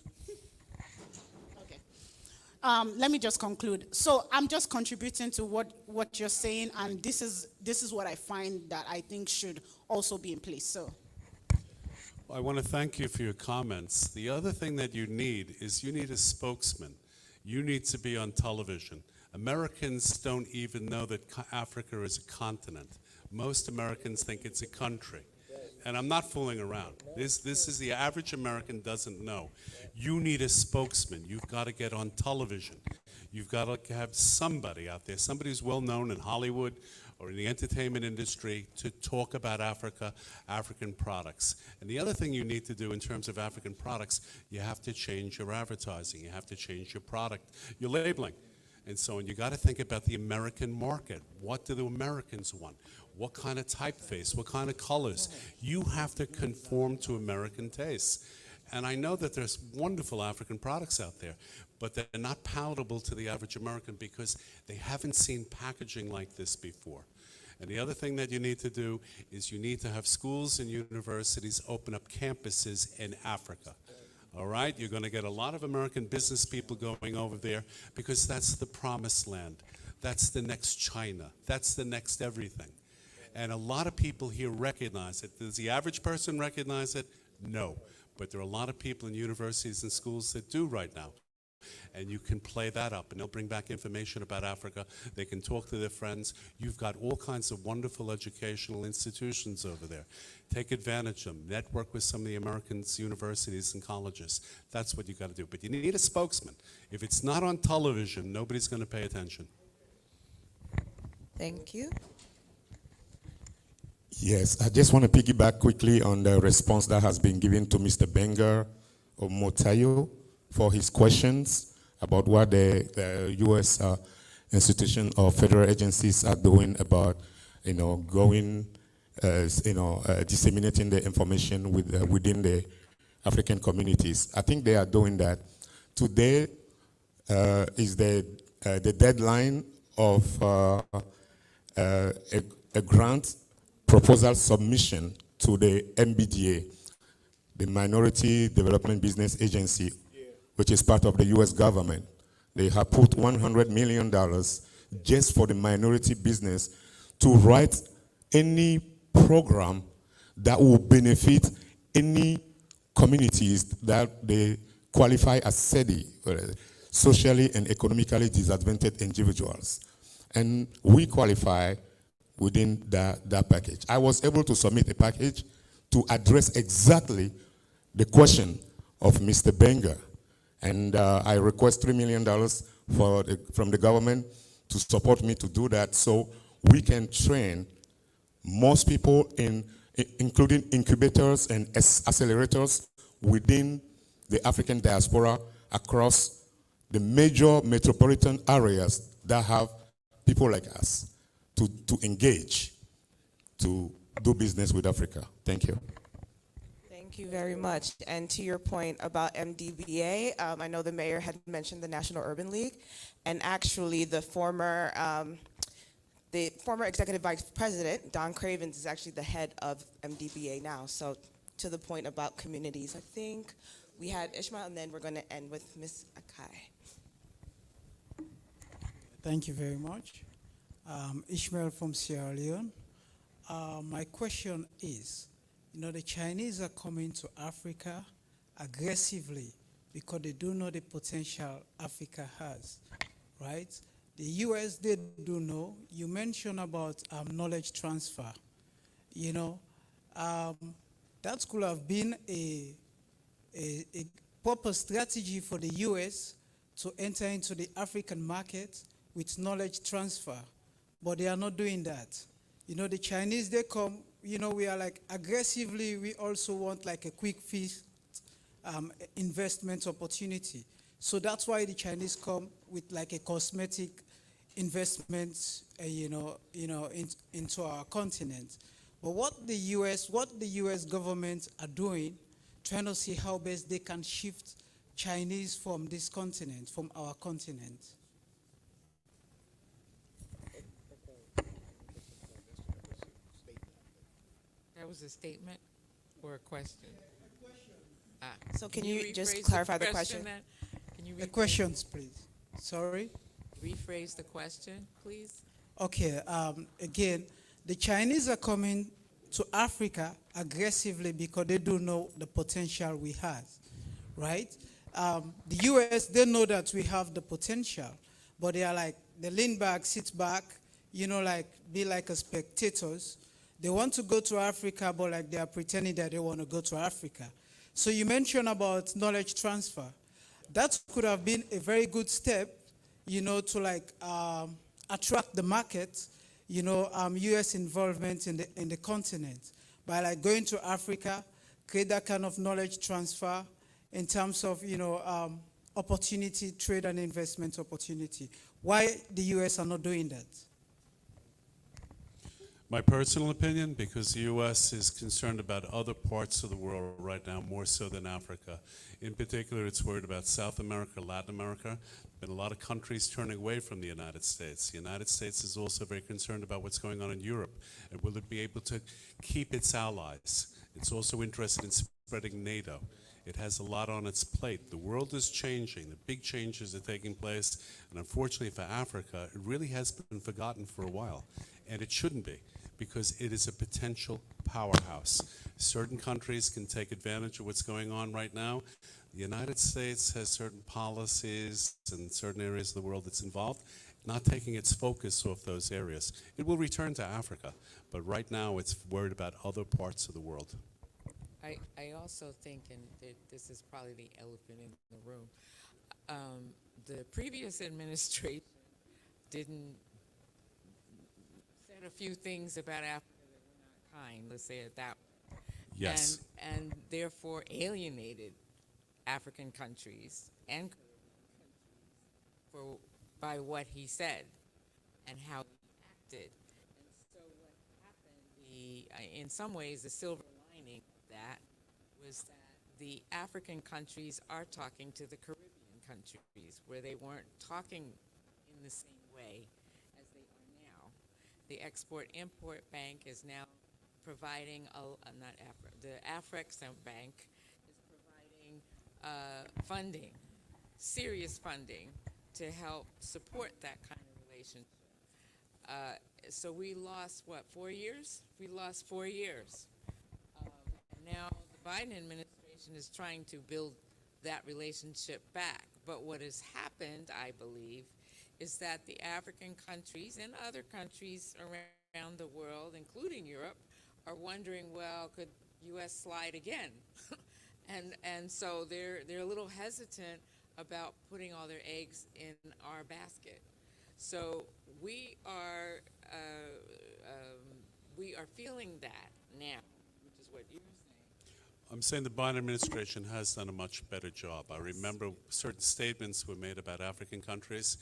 let me just conclude. So I'm just contributing to what you're saying, and this is what I find that I think should also be in place. So I want to thank you for your comments. The other thing that you need is you need a spokesman. You need to be on television. Americans don't even know that Africa is a continent. Most Americans think it's a country. And I'm not fooling around. This is the average American doesn't know. You need a spokesman. You've got to get on television. You've got to have somebody out there, somebody who's well known in Hollywood or in the entertainment industry, to talk about Africa, African products. And the other thing you need to do in terms of African products, you have to change your advertising. You have to change your product, your labeling. And so on. You got to think about the American market. What do the Americans want? What kind of typeface? What kind of colors? You have to conform to American tastes. And I know that there's wonderful African products out there, but they're not palatable to the average American because they haven't seen packaging like this before. And the other thing that you need to do is you need to have schools and universities open up campuses in Africa. All right? You're going to get a lot of American business people going over there because that's the promised land. That's the next China. That's the next everything. And a lot of people here recognize it. Does the average person recognize it? No. But there are a lot of people in universities and schools that do right now. And you can play that up, and they'll bring back information about Africa. They can talk to their friends. You've got all kinds of wonderful educational institutions over there. Take advantage of them. Network with some of the Americans' universities and colleges. That's what you got to do. But you need a spokesman. If it's not on television, nobody's going to pay attention. Thank you. Yes, I just want to piggyback quickly on the response that has been given to Mr. Benga of Motayo for his questions about what the U.S. institution or federal agencies are doing about, going, disseminating the information within the African communities. I think they are doing that. Today is the deadline of a grant proposal submission to the MBDA, the Minority Development Business Agency, which is part of the U.S. government. They have put $100 million just for the minority business to write any program that will benefit any communities that they qualify as SEDI, socially and economically disadvantaged individuals. And we qualify within that package. I was able to submit a package to address exactly the question of Mr. Benga. And I request $3 million from the government to support me to do that so we can train most people, including incubators and accelerators within the African diaspora across the major metropolitan areas that have people like us to engage, to do business with Africa. Thank you. Thank you very much. And to your point about MDBA, I know the mayor had mentioned the National Urban League, and actually the former executive vice president, Don Cravens, is actually the head of MDBA now. So to the point about communities, I think we had Ishmael, and then we're going to end with Ms. Akai. Thank you very much. Ishmael from Sierra Leone. My question is, the Chinese are coming to Africa aggressively because they do know the potential Africa has, right? The US, they do know. You mentioned about knowledge transfer. You know, that could have been a proper strategy for the US to enter into the African market with knowledge transfer, but they are not doing that. You know, the Chinese, they come, you know, we are like aggressively, we also want like a quick fix investment opportunity. So that's why the Chinese come with like a cosmetic investment, into our continent. But what the U.S. government are doing, trying to see how best they can shift Chinese from this continent, from our continent. That was a statement or a question? So can you just rephrase clarify the question? then? Can you The questions, please. Sorry? rephrase the question, please? Okay, again, the Chinese are coming to Africa aggressively because they do know the potential we have, right? The US, they know that we have the potential, but they are like, they lean back, sit back, you know, like, be like a spectators. They want to go to Africa, but like they are pretending that they want to go to Africa. So you mentioned about knowledge transfer. That could have been a very good step, you know, to like attract the market, you know, U.S. involvement in the continent by like going to Africa, create that kind of knowledge transfer in terms of, you know, opportunity, trade and investment opportunity. Why the U.S. are not doing that? My personal opinion, because the U.S. is concerned about other parts of the world right now, more so than Africa. In particular, it's worried about South America, Latin America. Been a lot of countries turning away from the United States. The United States is also very concerned about what's going on in Europe, and will it be able to keep its allies? It's also interested in spreading NATO. It has a lot on its plate. The world is changing. The big changes are taking place, and unfortunately for Africa, it really has been forgotten for a while, and it shouldn't be, because it is a potential powerhouse. Certain countries can take advantage of what's going on right now. The United States has certain policies in certain areas of the world that's involved, not taking its focus off those areas. It will return to Africa, but right now it's worried about other parts of the world. I also think, and this is probably the elephant in the room, the previous administration didn't said a few things about Africa that were not kind, let's say it that way. Yes. And therefore alienated African countries and by what he said and how he acted. And so what happened, in some ways, the silver lining of that was that the African countries are talking to the Caribbean countries, where they weren't talking in the same way as they are now. The Export-Import Bank is now providing, the Afrexim Bank is providing funding, serious funding, to help support that kind of relationship. So we lost, 4 years? We lost 4 years. And now the Biden administration is trying to build that relationship back. But what has happened, I believe, is that the African countries and other countries around the world, including Europe, are wondering, well, could U.S. slide again? and so they're a little hesitant about putting all their eggs in our basket. So we are feeling that now, which is what you're saying. I'm saying the Biden administration has done a much better job. I remember certain statements were made about African countries.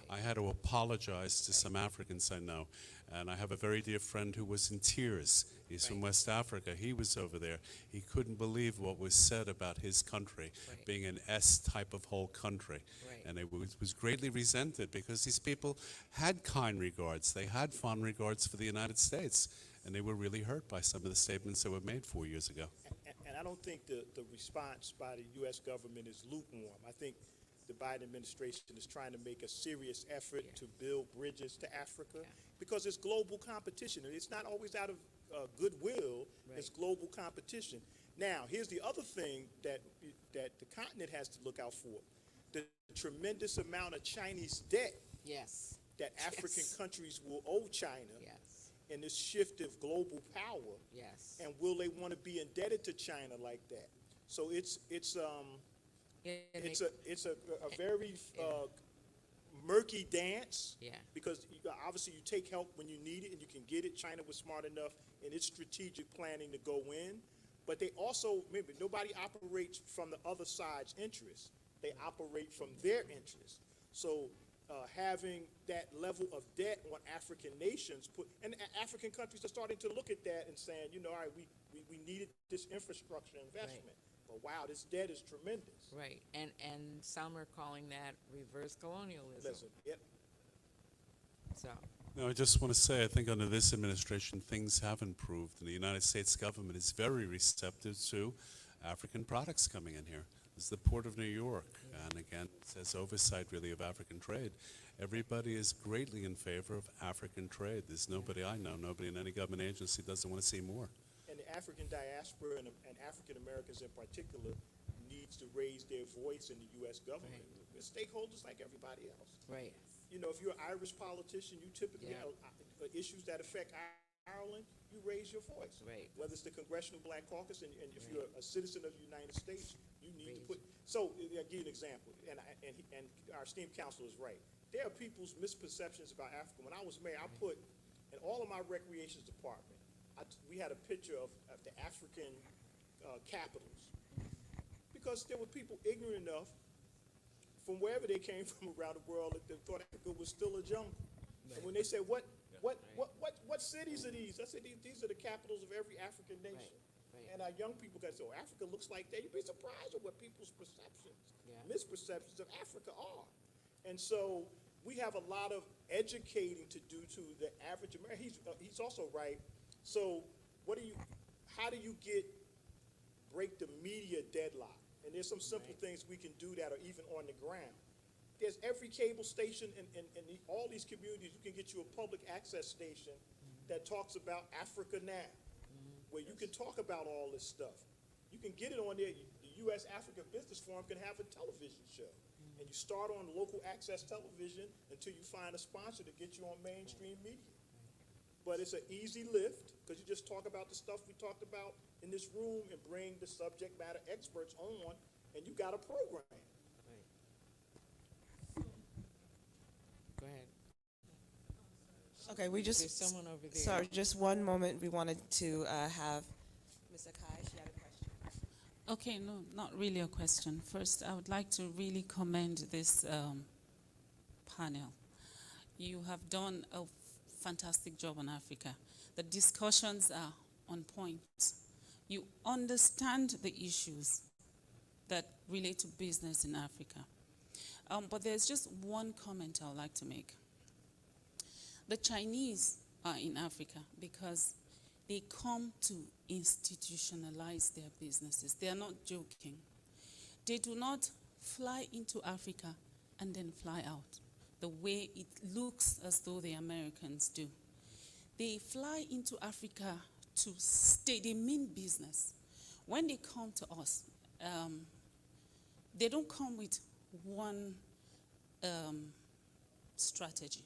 I had to apologize to some Africans I know. And I have a very dear friend who was in tears. He's from West Africa. He was over there. He couldn't believe what was said about his country being an S type of whole country. And it was greatly resented because these people had kind regards. They had fond regards for the United States. And they were really hurt by some of the statements that were made 4 years ago. And I don't think the response by the U.S. government is lukewarm. I think the Biden administration is trying to make a serious effort to build bridges to Africa because it's global competition. And it's not always out of goodwill, it's global competition. Now, here's the other thing that the continent has to look out for: the tremendous amount of Chinese debt Yes. that African countries will owe China Yes. in this shift of global power. Yes. And will they want to be indebted to China like that? So it's a very murky dance. Yeah. Because obviously you take help when you need it and you can get it. China was smart enough in its strategic planning to go in, but they also, remember, nobody operates from the other side's interest. They operate from their interest. So having that level of debt on African nations and African countries are starting to look at that and saying, you know, all right, we needed this infrastructure investment. Right. But wow, this debt is tremendous. Right, and some are calling that reverse colonialism. Listen, yep. So, No, I just want to say, I think under this administration, things have improved, and the United States government is very receptive to African products coming in here. This is the Port of New York, and again, it says oversight really of African trade. Everybody is greatly in favor of African trade. There's nobody I know, nobody in any government agency doesn't want to see more. And the African diaspora and African Americans in particular needs to raise their voice in the U.S. government. Right. We're stakeholders like everybody else. right, You know, if you're an Irish politician, you typically Yeah. have issues that affect Ireland, you raise your voice. Right. Whether it's the Congressional Black Caucus, and if Right. you're a citizen of the United States, you need to Raise. put. So I'll give you an example, and our esteemed counsel is right. There are people's misperceptions about Africa. When I was mayor, I put in all of my recreations department, we had a picture of the African capitals, because there were people ignorant enough from wherever they came from around the world that they thought Africa was still a jungle. And when they said, what cities are these? I said, these are the capitals of every African nation. right. And our young people got to say, oh, Africa looks like that. You'd be surprised at what people's perceptions, Yeah. misperceptions of Africa are. And so we have a lot of educating to do to the average American. He's also right. So how do you break the media deadlock? And there's some simple things we can do that are even on the ground. There's every cable station in all these communities, you can get you a public access station that talks about Africa Now, where you can talk about all this stuff. You can get it on there. The USAfrica Business Forum can have a television show. And you start on local access television until you find a sponsor to get you on mainstream media. But it's an easy lift, because you just talk about the stuff we talked about in this room and bring the subject matter experts on, and you got a program. Go ahead. Okay, There's someone over there. sorry, just one moment. We wanted to have Ms. Akai, she had a question. Okay, no, not really a question. First, I would like to really commend this panel. You have done a fantastic job on Africa. The discussions are on point. You understand the issues that relate to business in Africa. But there's just one comment I would like to make. The Chinese are in Africa because they come to institutionalize their businesses. They are not joking. They do not fly into Africa and then fly out the way it looks as though the Americans do. They fly into Africa to stay. They mean business. When they come to us, they don't come with one strategy.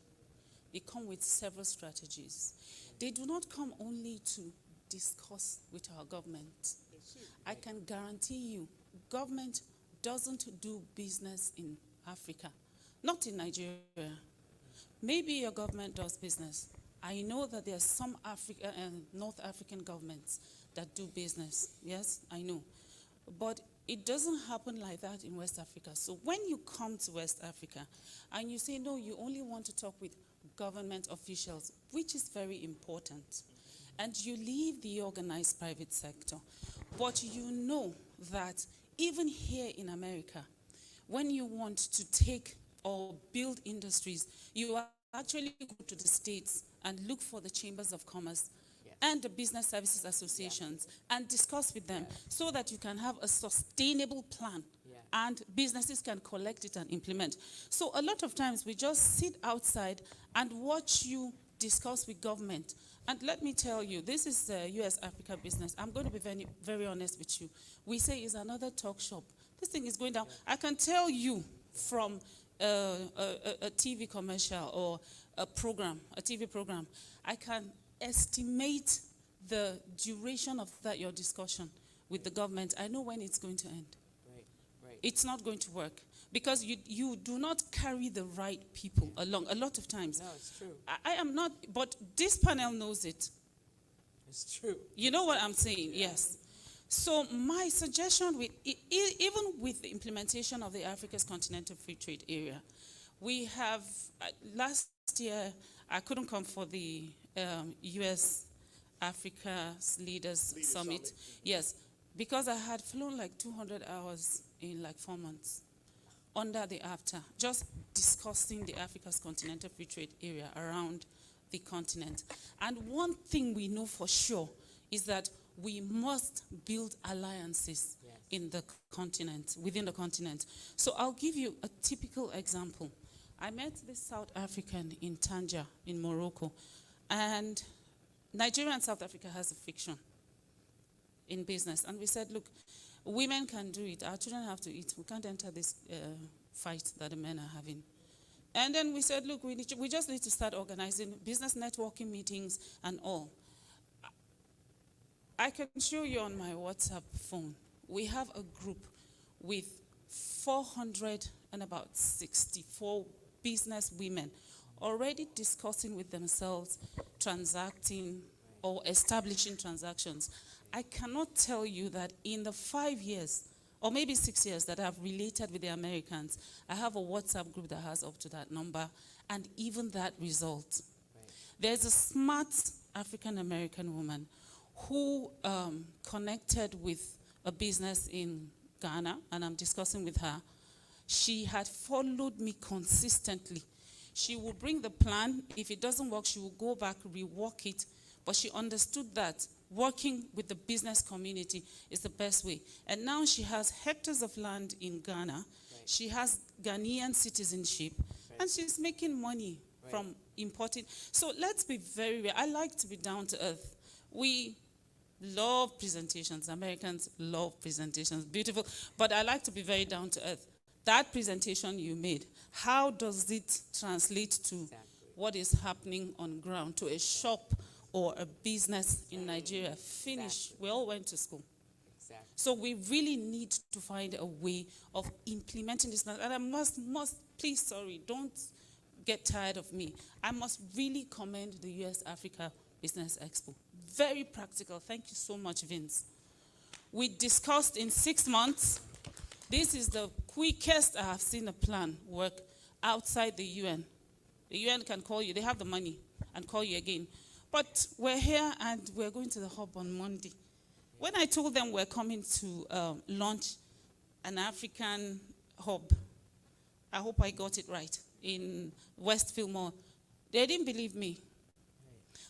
They come with several strategies. They do not come only to discuss with our government. I can guarantee you, government doesn't do business in Africa, not in Nigeria. Maybe your government does business. I know that there are some North African governments that do business. Yes, I know. But it doesn't happen like that in West Africa. So when you come to West Africa and you say, no, you only want to talk with government officials, which is very important, and you leave the organized private sector, but you know that even here in America, when you want to take or build industries, you actually go to the States and look for the chambers of commerce and the business services associations and discuss with them so that you can have a sustainable plan and businesses can collect it and implement. So a lot of times we just sit outside and watch you discuss with government And let me tell you, this is USAfrica Business. I'm going to be very, very honest with you. We say it's another talk shop. This thing is going down. I can tell you from a TV commercial or a TV program, I can estimate the duration of your discussion with the government. I know when it's going to end. Right. It's not going to work because you do not carry the right people along a lot of times. No, it's true. I am not, but this panel knows it. It's true. You know what I'm saying? Yes. So my suggestion, even with the implementation of the Africa's Continental Free Trade Area, we have, last year, I couldn't come for the US Africa's Leaders Summit. Yes, because I had flown like 200 hours in like 4 months under the AFTA, just discussing the Africa's Continental Free Trade Area around the continent. And one thing we know for sure is that we must build alliances in the continent, within the continent. So I'll give you a typical example. I met this South African in Tanja, in Morocco, and Nigeria and South Africa has a friction in business. And we said, look, women can do it. Our children have to eat. We can't enter this fight that the men are having. And then we said, look, we just need to start organizing business networking meetings and all. I can show you on my WhatsApp phone. We have a group with 464 business women already discussing with themselves, transacting or establishing transactions. I cannot tell you that in the 5 years, or maybe 6 years that I've related with the Americans, I have a WhatsApp group that has up to that number, and even that result. There's a smart African-American woman who connected with a business in Ghana, and I'm discussing with her. She had followed me consistently. She would bring the plan. If it doesn't work, she will go back, rework it. But she understood that working with the business community is the best way. And now she has hectares of land in Ghana. Right. She has Ghanaian citizenship, and she's making money from importing. So let's be very, I like to be down to earth. We love presentations. Americans love presentations, beautiful. But I like to be very down to earth. That presentation you made, how does it translate to what is happening on ground, to a shop or a business in Nigeria? Finish. We all went to school. So we really need to find a way of implementing this. And I must, please, sorry, don't get tired of me. I must really commend the USAfrica Business Expo. Very practical. Thank you so much, Vince. We discussed in 6 months. This is the quickest I have seen a plan work outside the UN. The UN can call you. They have the money and call you again. But we're here and we're going to the hub on Monday. When I told them we're coming to launch an African hub, I hope I got it right, in West Fillmore, they didn't believe me.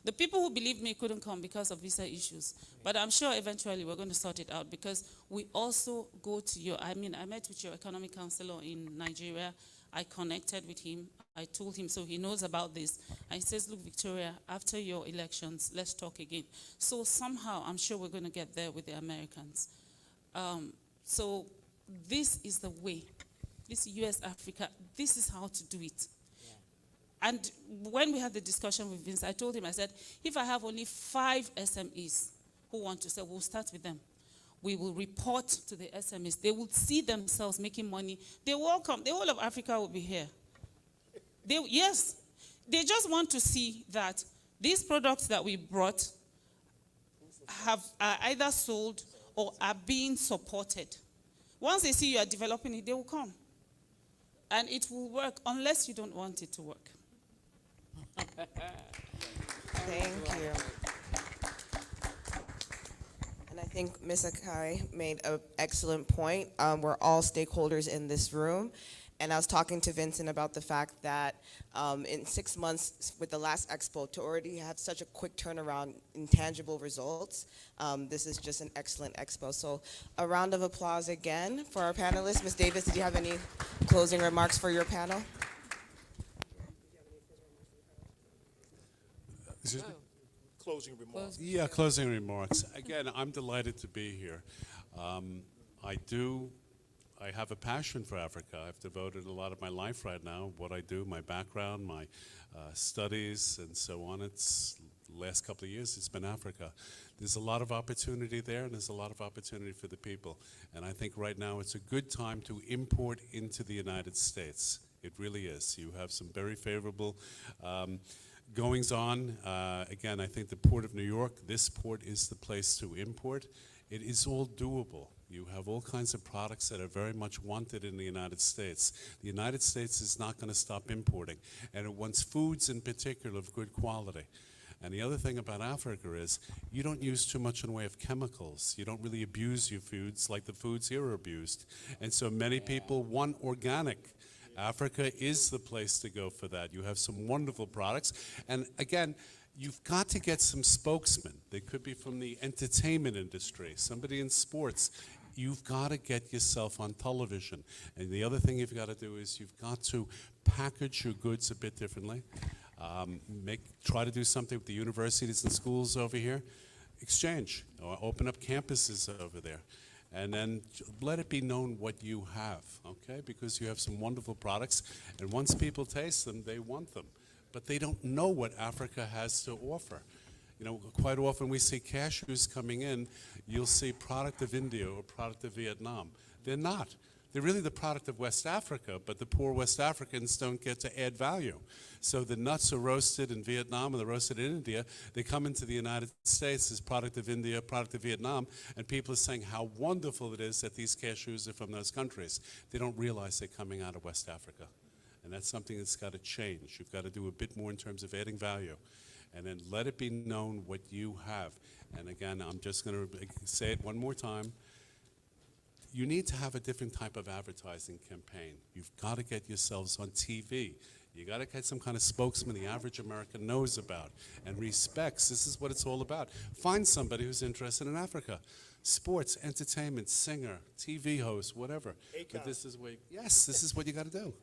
The people who believed me couldn't come because of visa issues. But I'm sure eventually we're going to sort it out, because we also go to I met with your economic counselor in Nigeria. I connected with him. I told him, so he knows about this. And he says, look, Victoria, after your elections, let's talk again. So somehow, I'm sure we're going to get there with the Americans. So this is the way. This USAfrica, this is how to do it. And when we had the discussion with Vince, I told him, I said, if I have only 5 SMEs who want to sell, we'll start with them. We will report to the SMEs. They will see themselves making money. They will all come. The whole of Africa will be here. Yes. They just want to see that these products that we brought are either sold or are being supported. Once they see you are developing it, they will come. And it will work unless you don't want it to work. Thank you. And I think Ms. Akai made an excellent point. We're all stakeholders in this room. And I was talking to Vincent about the fact that in 6 months with the last expo, to already have such a quick turnaround in tangible results, this is just an excellent expo. So a round of applause again for our panelists. Ms. Davis, did you have any closing remarks for your panel? Excuse me? closing remarks. Yeah, closing remarks. Again, I'm delighted to be here. I have a passion for Africa. I've devoted a lot of my life right now, what I do, my background, my studies, and so on. It's the last couple of years, it's been Africa. There's a lot of opportunity there, and there's a lot of opportunity for the people. And I think right now it's a good time to import into the United States. It really is. You have some very favorable goings on. Again, I think the Port of New York, this port is the place to import. It is all doable. You have all kinds of products that are very much wanted in the United States. The United States is not going to stop importing, and it wants foods in particular of good quality. And the other thing about Africa is you don't use too much in the way of chemicals. You don't really abuse your foods like the foods here are abused. And so many people want organic. Africa is the place to go for that. You have some wonderful products. And again, you've got to get some spokesmen. They could be from the entertainment industry, somebody in sports. You've got to get yourself on television. And the other thing you've got to do is you've got to package your goods a bit differently. Try to do something with the universities and schools over here. Exchange, or open up campuses over there. And then let it be known what you have, okay? Because you have some wonderful products, and once people taste them, they want them. But they don't know what Africa has to offer. You know, quite often we see cashews coming in, you'll see product of India or product of Vietnam. They're not. They're really the product of West Africa, but the poor West Africans don't get to add value. So the nuts are roasted in Vietnam and they're roasted in India. They come into the United States as product of India, product of Vietnam, and people are saying how wonderful it is that these cashews are from those countries. They don't realize they're coming out of West Africa. And that's something that's got to change. You've got to do a bit more in terms of adding value. And then let it be known what you have. And again, I'm just going to say it one more time. You need to have a different type of advertising campaign. You've got to get yourselves on TV. You got to get some kind of spokesman the average American knows about and respects. This is what it's all about. Find somebody who's interested in Africa. Sports, entertainment, singer, TV host, whatever. But this is what, yes, this is what you got to do.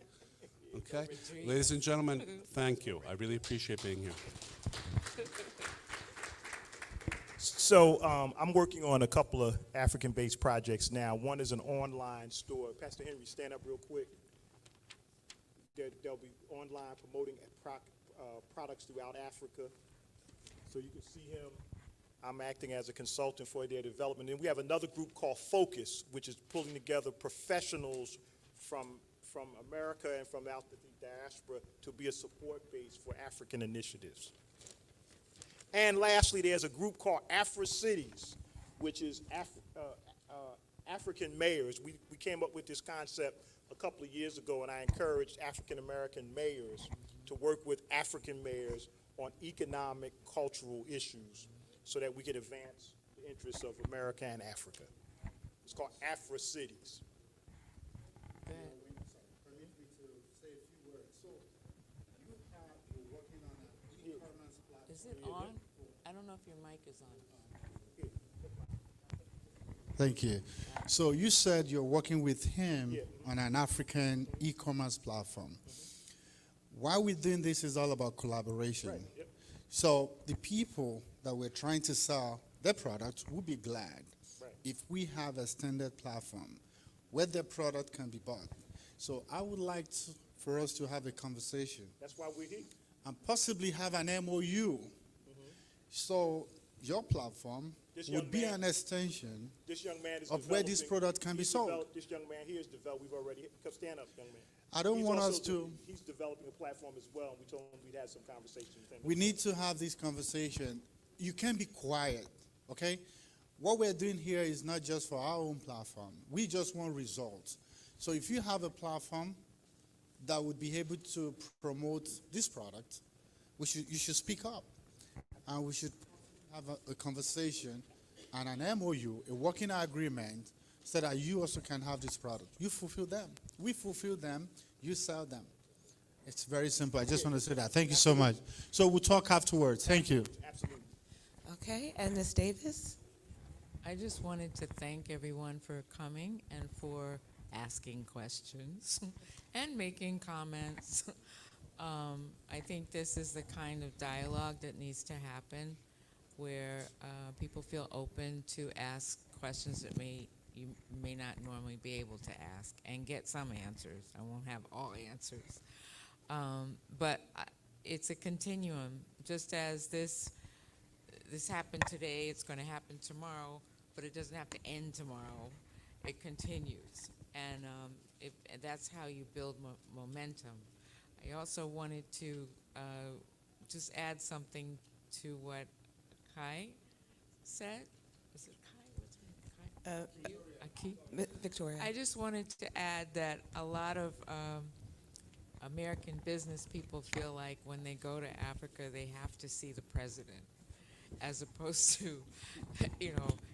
Okay? Ladies and gentlemen, thank you. I really appreciate being here. So I'm working on a couple of African-based projects now. One is an online store. Pastor Henry, stand up real quick. They'll be online promoting products throughout Africa. So you can see him. I'm acting as a consultant for their development. And we have another group called Focus, which is pulling together professionals from America and from out the diaspora to be a support base for African initiatives. And lastly, there's a group called Afro Cities, which is African mayors. We came up with this concept a couple of years ago, and I encouraged African-American mayors to work with African mayors on economic, cultural issues so that we could advance the interests of America and Africa. It's called Afro Cities. Is it on? I don't know if your mic is on. Thank you. So you said you're working with him on an African e-commerce platform. Why we're doing this is all about collaboration. Right. Yep. So the people that we're trying to sell their products will be glad if we have a standard platform where their product can be bought. So I would like for us to have a conversation. That's why we're here. And possibly have an MOU. So your platform would be an extension of where this product can be sold. This young man here is developed. We've already stand up, young man. I don't want us to. He's developing a platform as well, and we told him we'd have some conversations with him. We need to have this conversation. You can't be quiet, okay? What we're doing here is not just for our own platform. We just want results. So if you have a platform that would be able to promote this product, you should speak up. And we should have a conversation and an MOU, a working agreement, so that you also can have this product. You fulfill them. We fulfill them. You sell them. It's very simple. I just want to say that. Thank you so much. So we'll talk afterwards. Thank you. Absolutely. Okay, and Ms. Davis? I just wanted to thank everyone for coming and for asking questions and making comments. I think this is the kind of dialogue that needs to happen. where people feel open to ask questions that you may not normally be able to ask, and get some answers. I won't have all answers. But it's a continuum. Just as this happened today, it's going to happen tomorrow, but it doesn't have to end tomorrow. It continues. And that's how you build momentum. I also wanted to just add something to what Kai said. Is it Kai? What's my Kai? You? Aki? Victoria. I just wanted to add that a lot of American business people feel like when they go to Africa, they have to see the president, as opposed to,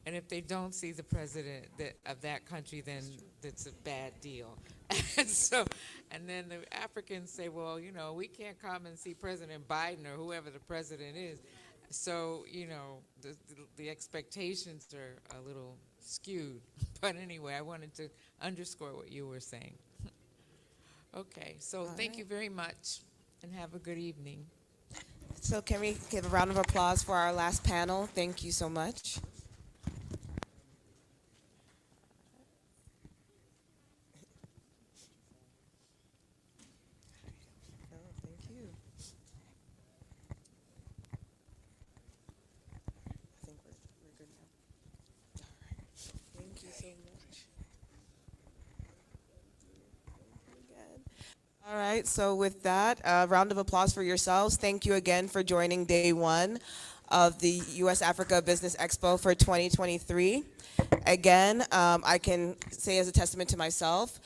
and if they don't see the president of that country, then it's a bad deal. And then the Africans say, well, we can't come and see President Biden or whoever the president is. So, the expectations are a little skewed. But anyway, I wanted to underscore what you were saying. Okay, so thank you very much, and have a good evening. So can we give a round of applause for our last panel? Thank you so much. Oh, thank you. I think we're good now. All right. Thank you so much. All right, so with that, a round of applause for yourselves. Thank you again for joining day one of the USAfrica Business Expo for 2023. Again, I can say as a testament to myself,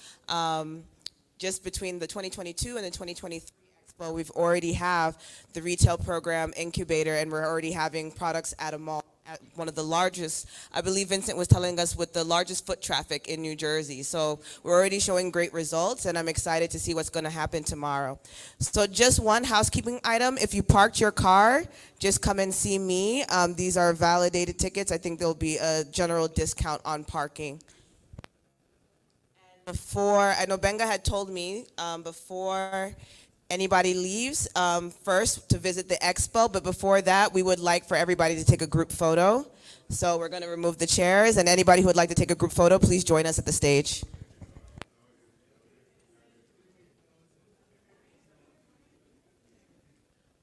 just between the 2022 and the 2023 Expo, we've already have the retail program incubator, and we're already having products at a mall. At one of the largest, I believe Vincent was telling us, with the largest foot traffic in New Jersey. So we're already showing great results, and I'm excited to see what's going to happen tomorrow. So just one housekeeping item: if you parked your car, just come and see me. These are validated tickets. I think there'll be a general discount on parking. Before, I know Benga had told me before anybody leaves, first to visit the expo, but before that, we would like for everybody to take a group photo. So we're going to remove the chairs, and anybody who would like to take a group photo, please join us at the stage.